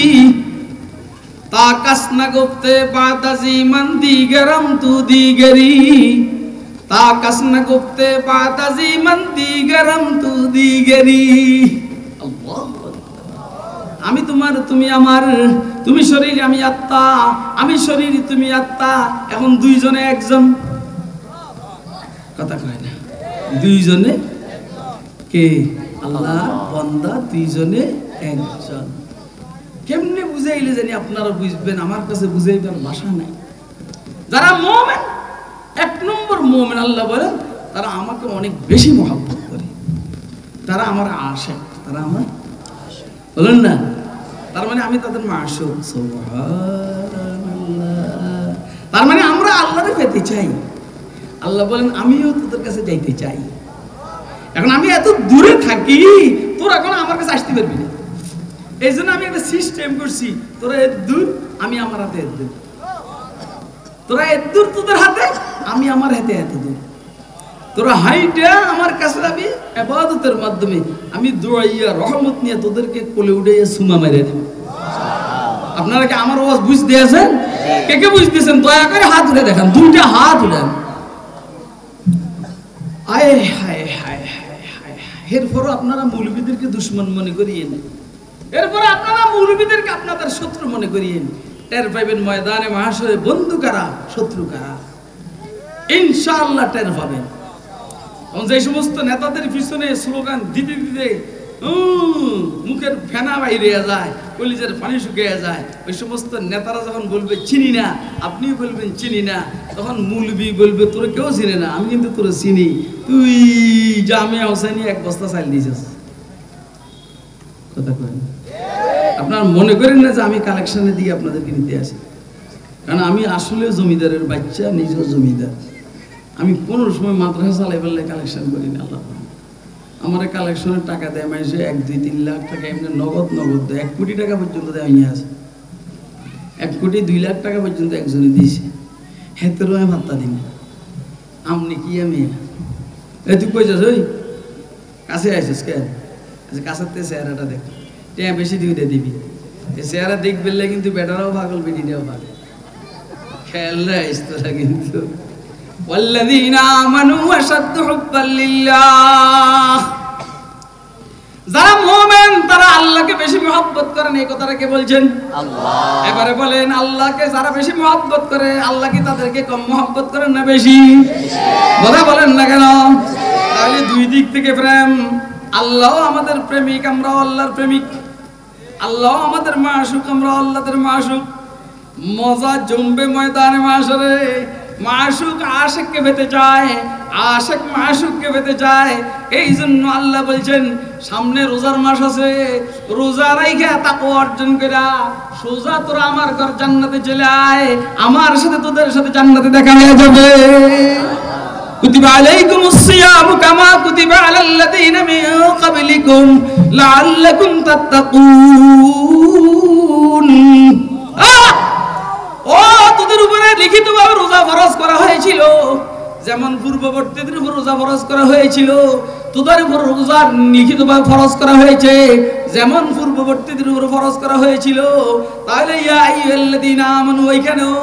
তাকাসনা গুপ্তে বাদাজি মন্দি গরম তু দিগরি তাকাসনা গুপ্তে বাদাজি মন্দি গরম তু দিগরি। আমি তোমার, তুমি আমার, তুমি শরীর আমি আত্মা, আমি শরীর তুমি আত্মা, এখন দুইজনে একজন। কথা কয় না, দুইজনে কে? আল্লাহ বান্দা দুইজনে একজন। কেমনে বুঝাইলে জানি আপনারা বুঝবেন, আমার কাছে বুঝাইবার ভাষা নাই। যারা মুমিন, এক নম্বর মুমিন, আল্লাহ বলেন তারা আমাকে অনেক বেশি মহব্বত করে, তারা আমার আশিক, তারা আমার বলেন না, তার মানে আমি তাদের মাশূক। সুবহানাল্লাহ। তার মানে আমরা আল্লাহরে পেতে চাই। আল্লাহ বলেন আমিও তোদের কাছে যাইতে চাই। এখন আমি এত দূরে থাকি, তোরা এখন আমার কাছে আসতে পারবি না। এই জন্য আমি একটা সিস্টেম করছি, তোরা এত দূর, আমি আমার হাতে এত দূর, তোরা এত দূর তোদের হাতে, আমি আমার হাতে এত দূর। তোরা হাইটা আমার কাছে যাবি ইবাদতের মাধ্যমে, আমি দোয়াইয়া রহমত নিয়ে তোদেরকে কোলে উঠাইয়া সুমা মেরে দেব। আপনারা কি আমার আওয়াজ বুঝতে আছেন? কে কে বুঝতেছেন দয়া করে হাত উঠে দেখান, দুইটা হাত উঠান। আয় হায় হায় হায় হায়। এরপরও আপনারা মৌলবীদেরকে দুশ্মন মনে করিয়েন, এরপরে আপনারা মৌলবীদেরকে আপনাদের শত্রু মনে করিয়েন। টের পাইবেন ময়দানে মাহশরে বন্ধু কারা, শত্রু কারা, ইনশাআল্লাহ টের পাবেন। যে সমস্ত নেতাদের পিছনে স্লোগান দিতে দিতে মুখের ফেনা বাইরে যায়, কলিজের পানি শুকিয়ে যায়, ওই সমস্ত নেতারা যখন বলবে চিনি না, আপনি বলবেন চিনি না, তখন মৌলবী বলবে তোরা কেউ চিনে না, আমি কিন্তু তোরা চিনি, তুই জামিয়া হোসেনি এক বস্তা চাল দিয়েছিস। কথা করেন, আপনার মনে করেন না যে আমি কালেকশনে দিয়ে আপনাদেরকে নিতে আসি, কারণ আমি আসলে জমিদারের বাচ্চা, নিজেও জমিদার। আমি কোনো সময় মাদ্রাসা চালাই ফেললে কালেকশন করি না। আল্লাহ আমার কালেকশনের টাকা দেয় মানুষে 1, 2, 3 লাখ টাকা এমনি নগদ নগদ দেয়, 1 কোটি টাকা পর্যন্ত দেয় আছে, 1 কোটি 2 লাখ টাকা পর্যন্ত একজনে দিয়েছে। হেতেরও আমি ভাত্তা দিন, আমনি কি আমি তুই কই যাস, ওই কাছে আসিস কে? আচ্ছা কাছের তে চেহারাটা দেখ, টেয়া বেশি দিবি দিবি, এই চেহারা দেখ বেললে কিন্তু বেটারাও পাগল, বেটিটাও পাগল। খেয়াল রাখিস তোরা কিন্তু। والذين آمنوا أشد حبا لله। যারা মুমিন তারা আল্লাহকে বেশি মহব্বত করেন, এই কথাটা কে বলছেন? আল্লাহ। এবারে বলেন আল্লাহকে যারা বেশি মহব্বত করে, আল্লাহ কি তাদেরকে কম মহব্বত করেন না বেশি? কথা বলেন না কেন? তাহলে দুই দিক থেকে প্রেম। আল্লাহও আমাদের প্রেমিক, আমরাও আল্লাহর প্রেমিক। আল্লাহও আমাদের মাশূক, আমরাও আল্লাহর মাশূক। মজা জমবে ময়দানে মাশরে। মাশূক আশিককে পেতে চায়, আশিক মাশূককে পেতে চায়। এই জন্য আল্লাহ বলছেন সামনে রোজার মাস আছে, রোজা রাইখা তাকওয়া অর্জন কইরা সোজা তোরা আমার ঘর জান্নাতে চলে আয়, আমার সাথে তোদের সাথে জান্নাতে দেখা হয়ে যাবে। কুতিবা আলাইকুমুস সিয়ামু কামা কুতিবা আলাল্লাযীনা মিন ক্বাবলিকুম লাআল্লাকুম তাত্তাকুন। ও তোদের উপরে লিখিতভাবে রোজা ফরজ করা হয়েছিল, যেমন পূর্ববর্তীদের উপর রোজা ফরজ করা হয়েছিল, তোদের উপর রোজা লিখিতভাবে ফরজ করা হয়েছে যেমন পূর্ববর্তীদের উপর ফরজ করা হয়েছিল। তাহলে ইয়া আইয়ুহাল্লাযীনা আমানু, ওইখানেও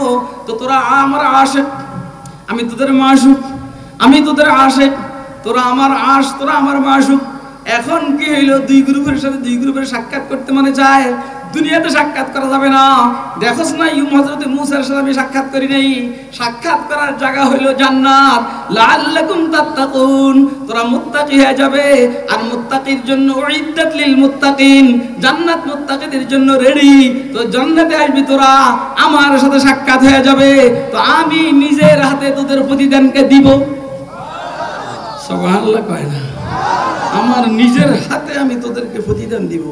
তো তোরা আমার আশিক, আমি তোদের মাশূক, আমি তোদের আশিক, তোরা আমার আশ, তোরা আমার মাশূক। এখন কি হইলো, দুই গ্রুপের সাথে দুই গ্রুপের সাক্ষাৎ করতে মনে চায়, দুনিয়াতে সাক্ষাৎ করা যাবে না। দেখোস না হযরত মূসার সাথে আমি সাক্ষাৎ করি নাই, সাক্ষাৎ করার জায়গা হইলো জান্নাত। লাআল্লাকুম তাত্তাকুন, তোরা মুত্তাকি হয়ে যাবে। আর মুত্তাকির জন্য উইদ্দাত লিল মুত্তাকিন, জান্নাত মুত্তাকিদের জন্য রেডি। তো জান্নাতে আসবি তোরা, আমার সাথে সাক্ষাৎ হয়ে যাবে, তো আমি নিজের হাতে তোদের প্রতিদানকে দিব। সুবহানাল্লাহ কয় না? আমার নিজের হাতে আমি তোদেরকে প্রতিদান দিব।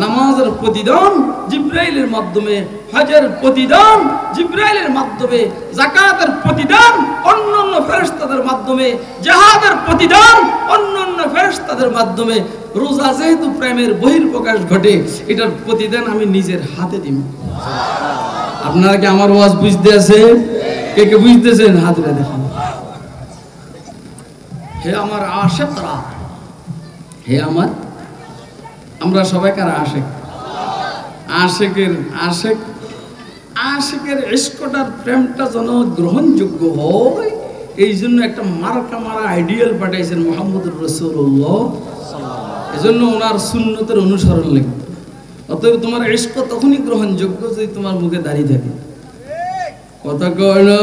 নামাজের প্রতিদান জিবরাইলের মাধ্যমে, হজের প্রতিদান জিবরাইলের মাধ্যমে, যাকাতের প্রতিদান অন্যান্য ফেরেশতাদের মাধ্যমে, জিহাদের প্রতিদান অন্যান্য ফেরেশতাদের মাধ্যমে। রোজা যেহেতু প্রেমের বহিঃপ্রকাশ ঘটে, এটার প্রতিদান আমি নিজের হাতে দিব। আপনারা কি আমার ওয়াজ বুঝতে আছে? কে কে বুঝতেছেন? হাত উঠে দেখেন। হে আমার আশিকরা, হে আমার, আমরা সবাই কারা আশেক, আশেকের আশেক, আশেকের ইশকটার প্রেমটা যেন গ্রহণযোগ্য হয়, এই জন্য একটা মার্কা মারা আইডিয়াল পাঠাইছেন মুহাম্মদুর রাসূলুল্লাহ। এজন্য ওনার সুন্নতের অনুসরণ লাগবে। অতএব তোমার ইশক তখনই গ্রহণযোগ্য যদি তোমার মুখে দাঁড়িয়ে থাকে। কথা কয় না?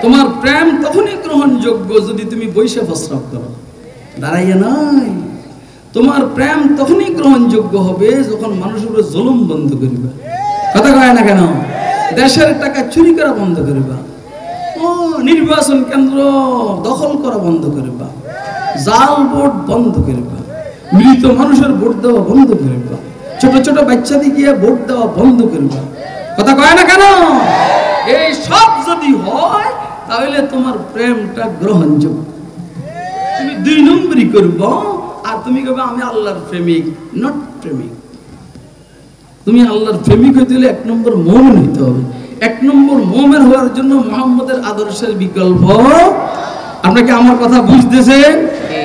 তোমার প্রেম তখনই গ্রহণযোগ্য যদি তুমি বৈশা প্রস্রাব করো, দাঁড়াইয়া নাই। তোমার প্রেম তখনই গ্রহণযোগ্য হবে যখন মানুষের উপরে জুলুম বন্ধ করিবা। কথা কয় না কেন? দেশের টাকা চুরি করা বন্ধ করিবা, নির্বাচন কেন্দ্র দখল করা বন্ধ করিবা, জাল ভোট বন্ধ করিবা, মৃত মানুষের ভোট দেওয়া বন্ধ করিবা, ছোট ছোট বাচ্চাদের গিয়ে ভোট দেওয়া বন্ধ করিবা। কথা কয় না কেন? এই সব যদি হয় তাহলে তোমার প্রেমটা গ্রহণযোগ্য। তুমি 2 নম্বরই করবা আর তুমি কবে আমি আল্লাহর প্রেমিক, নট প্রেমিক। তুমি আল্লাহর প্রেমিক হইতে হলে 1 নম্বর মুমিন হইতে হবে। 1 নম্বর মুমিন হওয়ার জন্য মুহাম্মদের আদর্শের বিকল্প। আপনাকে আমার কথা বুঝতেছেন?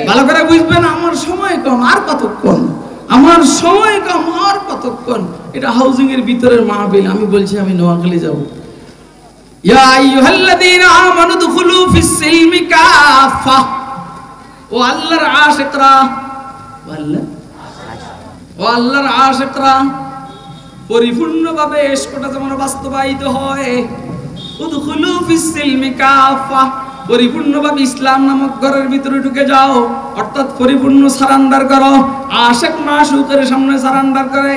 ভালো করে বুঝবেন। আমার সময় কম, আর কতক্ষণ? আমার সময় কম, আর কতক্ষণ? এটা হাউজিং এর ভিতরের মাহফিল। আমি বলছি আমি নোয়াখালী যাব। ইয়া আইয়ুহাল্লাযীনা আমানু দুখুলু ফিস সিলমি কাফা। ও আল্লাহর আশিকরা, ও আল্লাহর আশিকরা, পরিপূর্ণভাবে ইশকটা যেমন বাস্তবায়িত হয়, উদখুলু ফিস সিলমি কাফা, পরিপূর্ণভাবে ইসলাম নামক ঘরের ভিতরে ঢুকে যাও, অর্থাৎ পরিপূর্ণ সারেন্ডার করো। আশিক মাশউকের সামনে সারেন্ডার করে।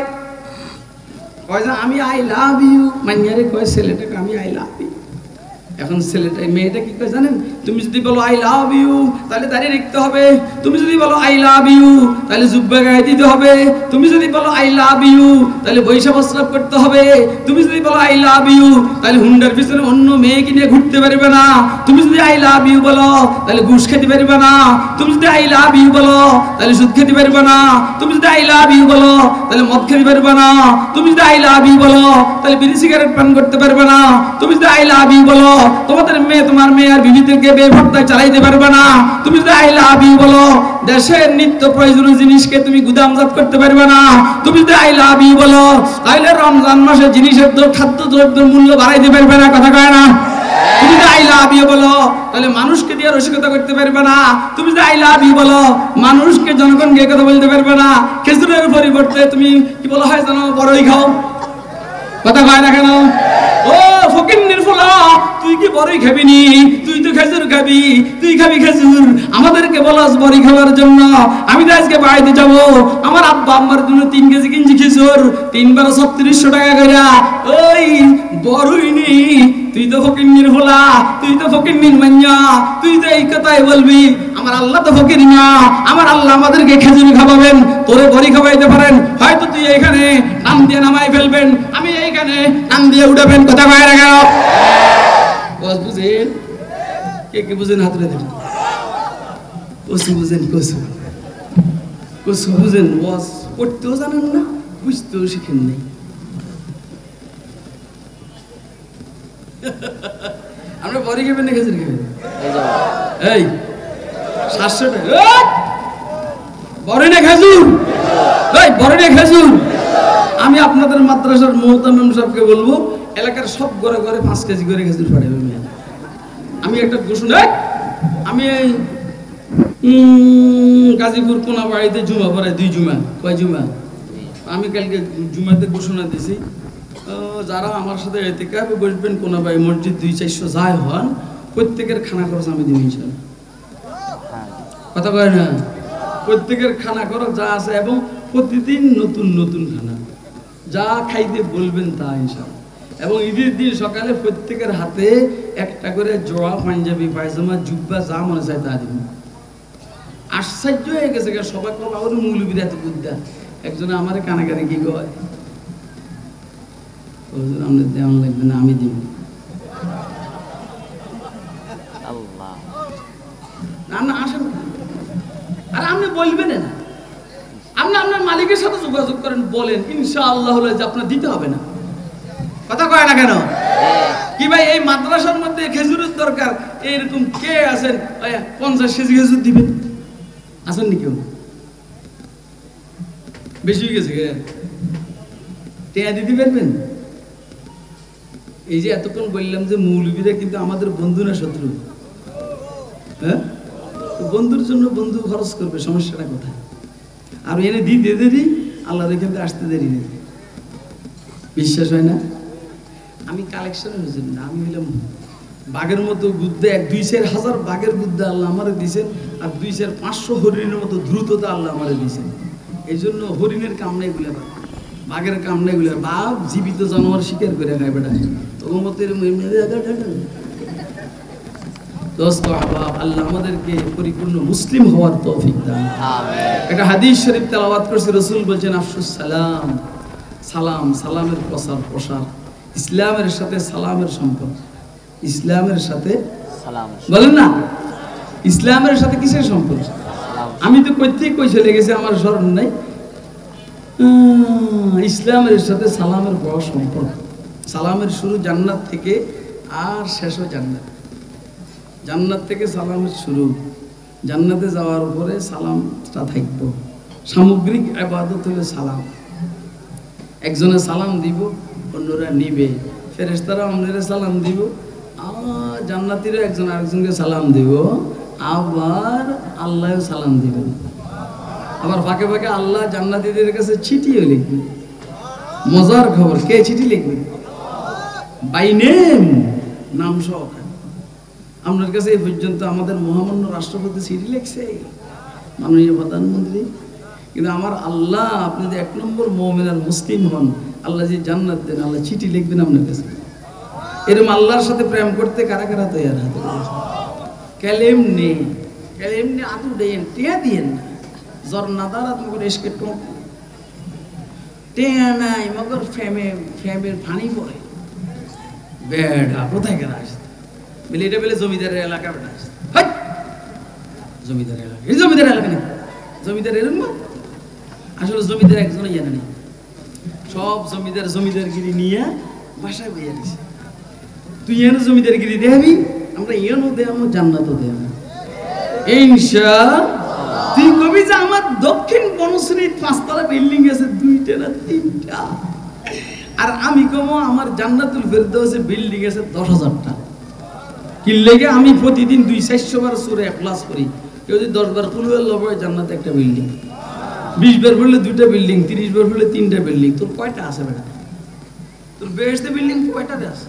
কয় যে আমি আই লাভ ইউ, মাইয়ারে কয় ছেলেটাকে আমি আই লাভ ইউ। এখন ছেলেটা মেয়েটা কি কয় জানেন? তুমি যদি বলো আই লাভ ইউ তাহলে দাঁড়িয়ে রাখতে হবে। তুমি যদি বলো আই লাভ ইউ তাহলে জুব্বা গায়ে দিতে হবে। তুমি যদি বলো আই লাভ ইউ তাহলে বৈশা প্রস্রাব করতে হবে। তুমি যদি বলো আই লাভ ইউ তাহলে হুন্ডার পিছনে অন্য মেয়েকে নিয়ে ঘুরতে পারবে না। তুমি যদি আই লাভ ইউ বলো তাহলে ঘুষ খেতে পারবে না। তুমি যদি আই লাভ ইউ বলো তাহলে সুদ খেতে পারবে না। তুমি যদি আই লাভ ইউ বলো তাহলে মদ খেতে পারবে না। তুমি যদি আই লাভ ইউ বলো তাহলে বিড়ি সিগারেট পান করতে পারবে না। তুমি যদি আই লাভ ইউ বলো তোমাদের মেয়ে তোমার মেয়ে আর বিবিদেরকে বেপরদায় চালাইতে পারবে না। তুমি যদি আই লাভ ইউ বলো দেশের নিত্য প্রয়োজনীয় জিনিসকে তুমি গুদামজাত করতে পারবে না। তুমি যদি আই লাভ ইউ বলো তাহলে রমজান মাসে জিনিসের খাদ্য দ্রব্যের মূল্য বাড়াইতে পারবে না। কথা কয় না? তুমি যদি আই লাভ ইউ বলো তাহলে মানুষকে দিয়ে রসিকতা করতে পারবে না। তুমি যদি আই লাভ ইউ বলো মানুষকে জনগণকে কথা বলতে পারবে না। খেজুরের পরিবর্তে তুমি কি বলা হয় জানো? বড়ই খাও। কথা কয় না কেন? ও ফকিন্নির ফুলা, তুই কি বড়ই খাবি নি? তুই তো খেজুর খাবি, তুই খাবি খেজুর। আমাদেরকে বলাস বড়ি খাওয়ার জন্য। আমি তো আজকে বাড়িতে যাব, আমার আব্বা আম্মার জন্য 3 কেজি কিনছি খেজুর, 3 বার 3600 টাকা করে। ওই বড়ই নি, তুই তো ফকিন্নির ফুলা, তুই তো ফকিন্নির মাইয়া, তুই তো এই কথাই বলবি। আমার আল্লাহ তো ফকির না, আমার আল্লাহ আমাদেরকে খেজুর খাওয়াবেন, তোরে বড়ি খাওয়াইতে পারেন। হয়তো তুই এইখানে নাম দিয়ে নামাই ফেলবেন, আমি এইখানে নাম দিয়ে উঠাবেন। কথা কয় না কেন? বস বুঝেন? কে কে বুঝেন? হাত তুলে দেন। কসু বুঝেন? কসু কসু বুঝেন? বস পড়তেও জানেন না, বুঝতেও শিখেন নাই। আমরা বড়ি খাবেন না খেজুর খাবেন? এই 700 টাকা বড়ি না খেজুর? এই বড়ি না খেজুর? আমি আপনাদের মাদ্রাসার মোহতামিম সাহেবকে বলবো এলাকার সব ঘরে ঘরে 5 কেজি করে খেজুর পাঠাবেন। আমি একটা ঘোষণা, আমি এই গাজীপুর কোনা বাড়িতে জুমা পড়াই, 2 জুমা। কয় জুমা? আমি কালকে জুমাতে ঘোষণা দিছি, যারা আমার সাথে ইতিকাফে বসবেন কোনা বাড়ি মসজিদ 200-400 যায় হন, প্রত্যেকের খানা খরচ আমি দিব ইনশাআল্লাহ। কথা কয় না? প্রত্যেকের খানা খরচ যা আছে এবং প্রতিদিন নতুন নতুন খানা, যা খাইতে বলবেন তা ইনশাআল্লাহ। এবং ঈদের দিন সকালে প্রত্যেকের হাতে একটা করে জোড়া পাঞ্জাবি, পায়জামা, জুব্বা যা মনে চায় তা দিব। আশ্চর্য হয়ে গেছে, সবাই কম আমার মৌলবীর এত বুদ্ধা। একজনে আমার কানাকানি কি কয়, আমরা দেওয়ান লাগবে না, আমি দিব। না না আসেন, আর আপনি বলবেন না, আপনি আপনার মালিকের সাথে যোগাযোগ করেন, বলেন ইনশাআল্লাহ যে আপনার দিতে হবে না। কথা কয় না কেন? কি ভাই এই মাদ্রাসার মধ্যে খেজুরের দরকার, এইরকম কে আছেন 50 কেজি খেজুর দিবেন? আছেন নি কেউ? বেশি হয়ে গেছে টেয়া দিতে পারবেন? এই যে এতক্ষণ বললাম যে মৌলবীরা কিন্তু আমাদের বন্ধু না শত্রু? হ্যাঁ, বন্ধুর জন্য বন্ধু খরচ করবে, সমস্যাটা কোথায়? আর এনে দিতে দেরি, আল্লাহর এখান থেকে আসতে দেরি নেই। বিশ্বাস হয় না? আমি কালেকশনের জন্য না, আমি হইলাম বাঘের মতো বুদ্ধে 2,000 বাঘের বুদ্ধে আল্লাহ আমারে দিয়েছেন, আর 2,500 হরিণের মতো দ্রুততা আল্লাহ আমারে দিয়েছেন। এই জন্য হরিণের কাম নাই গুলা, বাঘের কাম নাই গুলা। বাঘ জীবিত জানোয়ার শিকার করে খায় বেটা, তখন মতো আল্লাহ আমাদেরকে পরিপূর্ণ মুসলিম হওয়ার তৌফিক দান। একটা হাদিস শরীফ তেলাওয়াত করছি, রাসূল বলেছেন আফশুস সালাম, সালাম, সালামের প্রসার প্রসার। ইসলামের সাথে সালামের সম্পর্ক, ইসলামের সাথে সালাম বলেন না, ইসলামের সাথে কিসের সম্পর্ক? আমি তো কইতেই কই চলে গেছে, আমার স্মরণ নাই। ইসলামের সাথে সালামের বড় সম্পর্ক। সালামের শুরু জান্নাত থেকে আর শেষও জান্নাত। জান্নাত থেকে সালামের শুরু, জান্নাতে যাওয়ার পরে সালামটা থাকবো। সামগ্রিক ইবাদত হলো সালাম। একজনে সালাম দিব, অন্যরা নিবে। ফেরেশতারা অন্যরা সালাম দিব, জান্নাতীরা একজন আরেকজনকে সালাম দিব, আবার আল্লাহও সালাম দিবেন। আবার ফাঁকে ফাঁকে আল্লাহ জান্নাতীদের কাছে চিঠিও লিখবে। মজার খবর, কে চিঠি লিখবে? বাই নেম, নাম সহকারে। আপনার কাছে এই পর্যন্ত আমাদের মহামান্য রাষ্ট্রপতি চিঠি লিখছে, মাননীয় প্রধানমন্ত্রী। কিন্তু আমার আল্লাহ, আপনি যে 1 নম্বর মুমিন আর মুসলিম হন, আল্লাহ যে জান্নাত দেন, আল্লাহ চিঠি লিখবেন আপনার কাছে। এরকম আল্লাহর সাথে প্রেম করতে কারা কারা তৈরি হাতে? কেলেম নে, কেলেম নে আদু দেন, টিয়া দিয়েন না। জর্নাদার মগর এসকে টোক টিয়া নাই, মগর ফ্যামের পানি পড়ে। বেড়া কোথায় কেনা আসছে? বলে এটা বলে জমিদারের এলাকা, বেটা আসছে জমিদারের এলাকা। এই জমিদারের এলাকা নেই, জমিদার এরকম আসলে জমিদার একজনই জানে নেই। সব জমিদার জমিদারগিরি নিয়ে বাসায় বইয়া দিছে। তুই এনে জমিদারগিরি দেখাবি, আমরা এনও দেয়ামো, জান্নাতও দেয়ামো ইনশাআল্লাহ। তুই কবি যে আমার দক্ষিণ বনশ্রীর 5 তলা বিল্ডিং আছে, 2টা না 3টা, আর আমি কমো আমার জান্নাতুল ফেরদাউসে বিল্ডিং আছে 10,000টা। কি লেগে আমি প্রতিদিন 200-400 বার সূরা ইখলাস করি। কেউ যদি 10 বার কুল আল্লাহু জান্নাতে একটা বিল্ডিং, 20 বার পড়লে 2টা বিল্ডিং, 30 বার পড়লে 3টা বিল্ডিং। তোর কয়টা আছে বেটা? তোর বেহেশতে বিল্ডিং কয়টা আছে?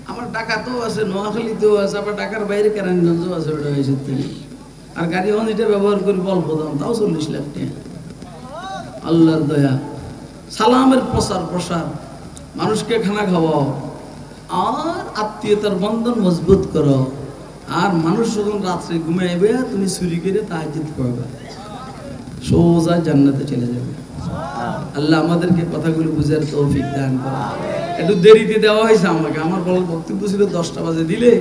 আমার ঢাকাতেও আছে, নোয়াখালীতেও আছে, আবার ঢাকার বাইরে কেরানীগঞ্জও আছে বেটা। হয়েছে আর গাড়ি হন এটা ব্যবহার করি অল্প দাম, তাও 40 লাখ টাকা। আল্লাহর দয়া। সালামের প্রসার প্রসার, মানুষকে খানা খাওয়াও, আর আত্মীয়তার বন্ধন মজবুত করো। আর মানুষ যখন রাত্রে ঘুমাইবে, তুমি চুরি করে তাহাজ্জুদ করবে, সোজা জান্নাতে চলে যাবে। আল্লাহ আমাদেরকে কথাগুলো বুঝার তৌফিক দান করে। একটু দেরিতে দেওয়া হয়েছে আমাকে, আমার বলার বক্তব্য ছিল 10টা বাজে দিলে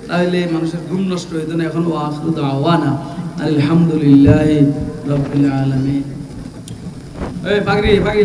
তাহলে মানুষের ঘুম নষ্ট হইতো না। এখন আখিরু দাওয়ানা আলহামদুলিল্লাহি রাব্বিল আলামিন। এই পাগড়ি পাগড়ি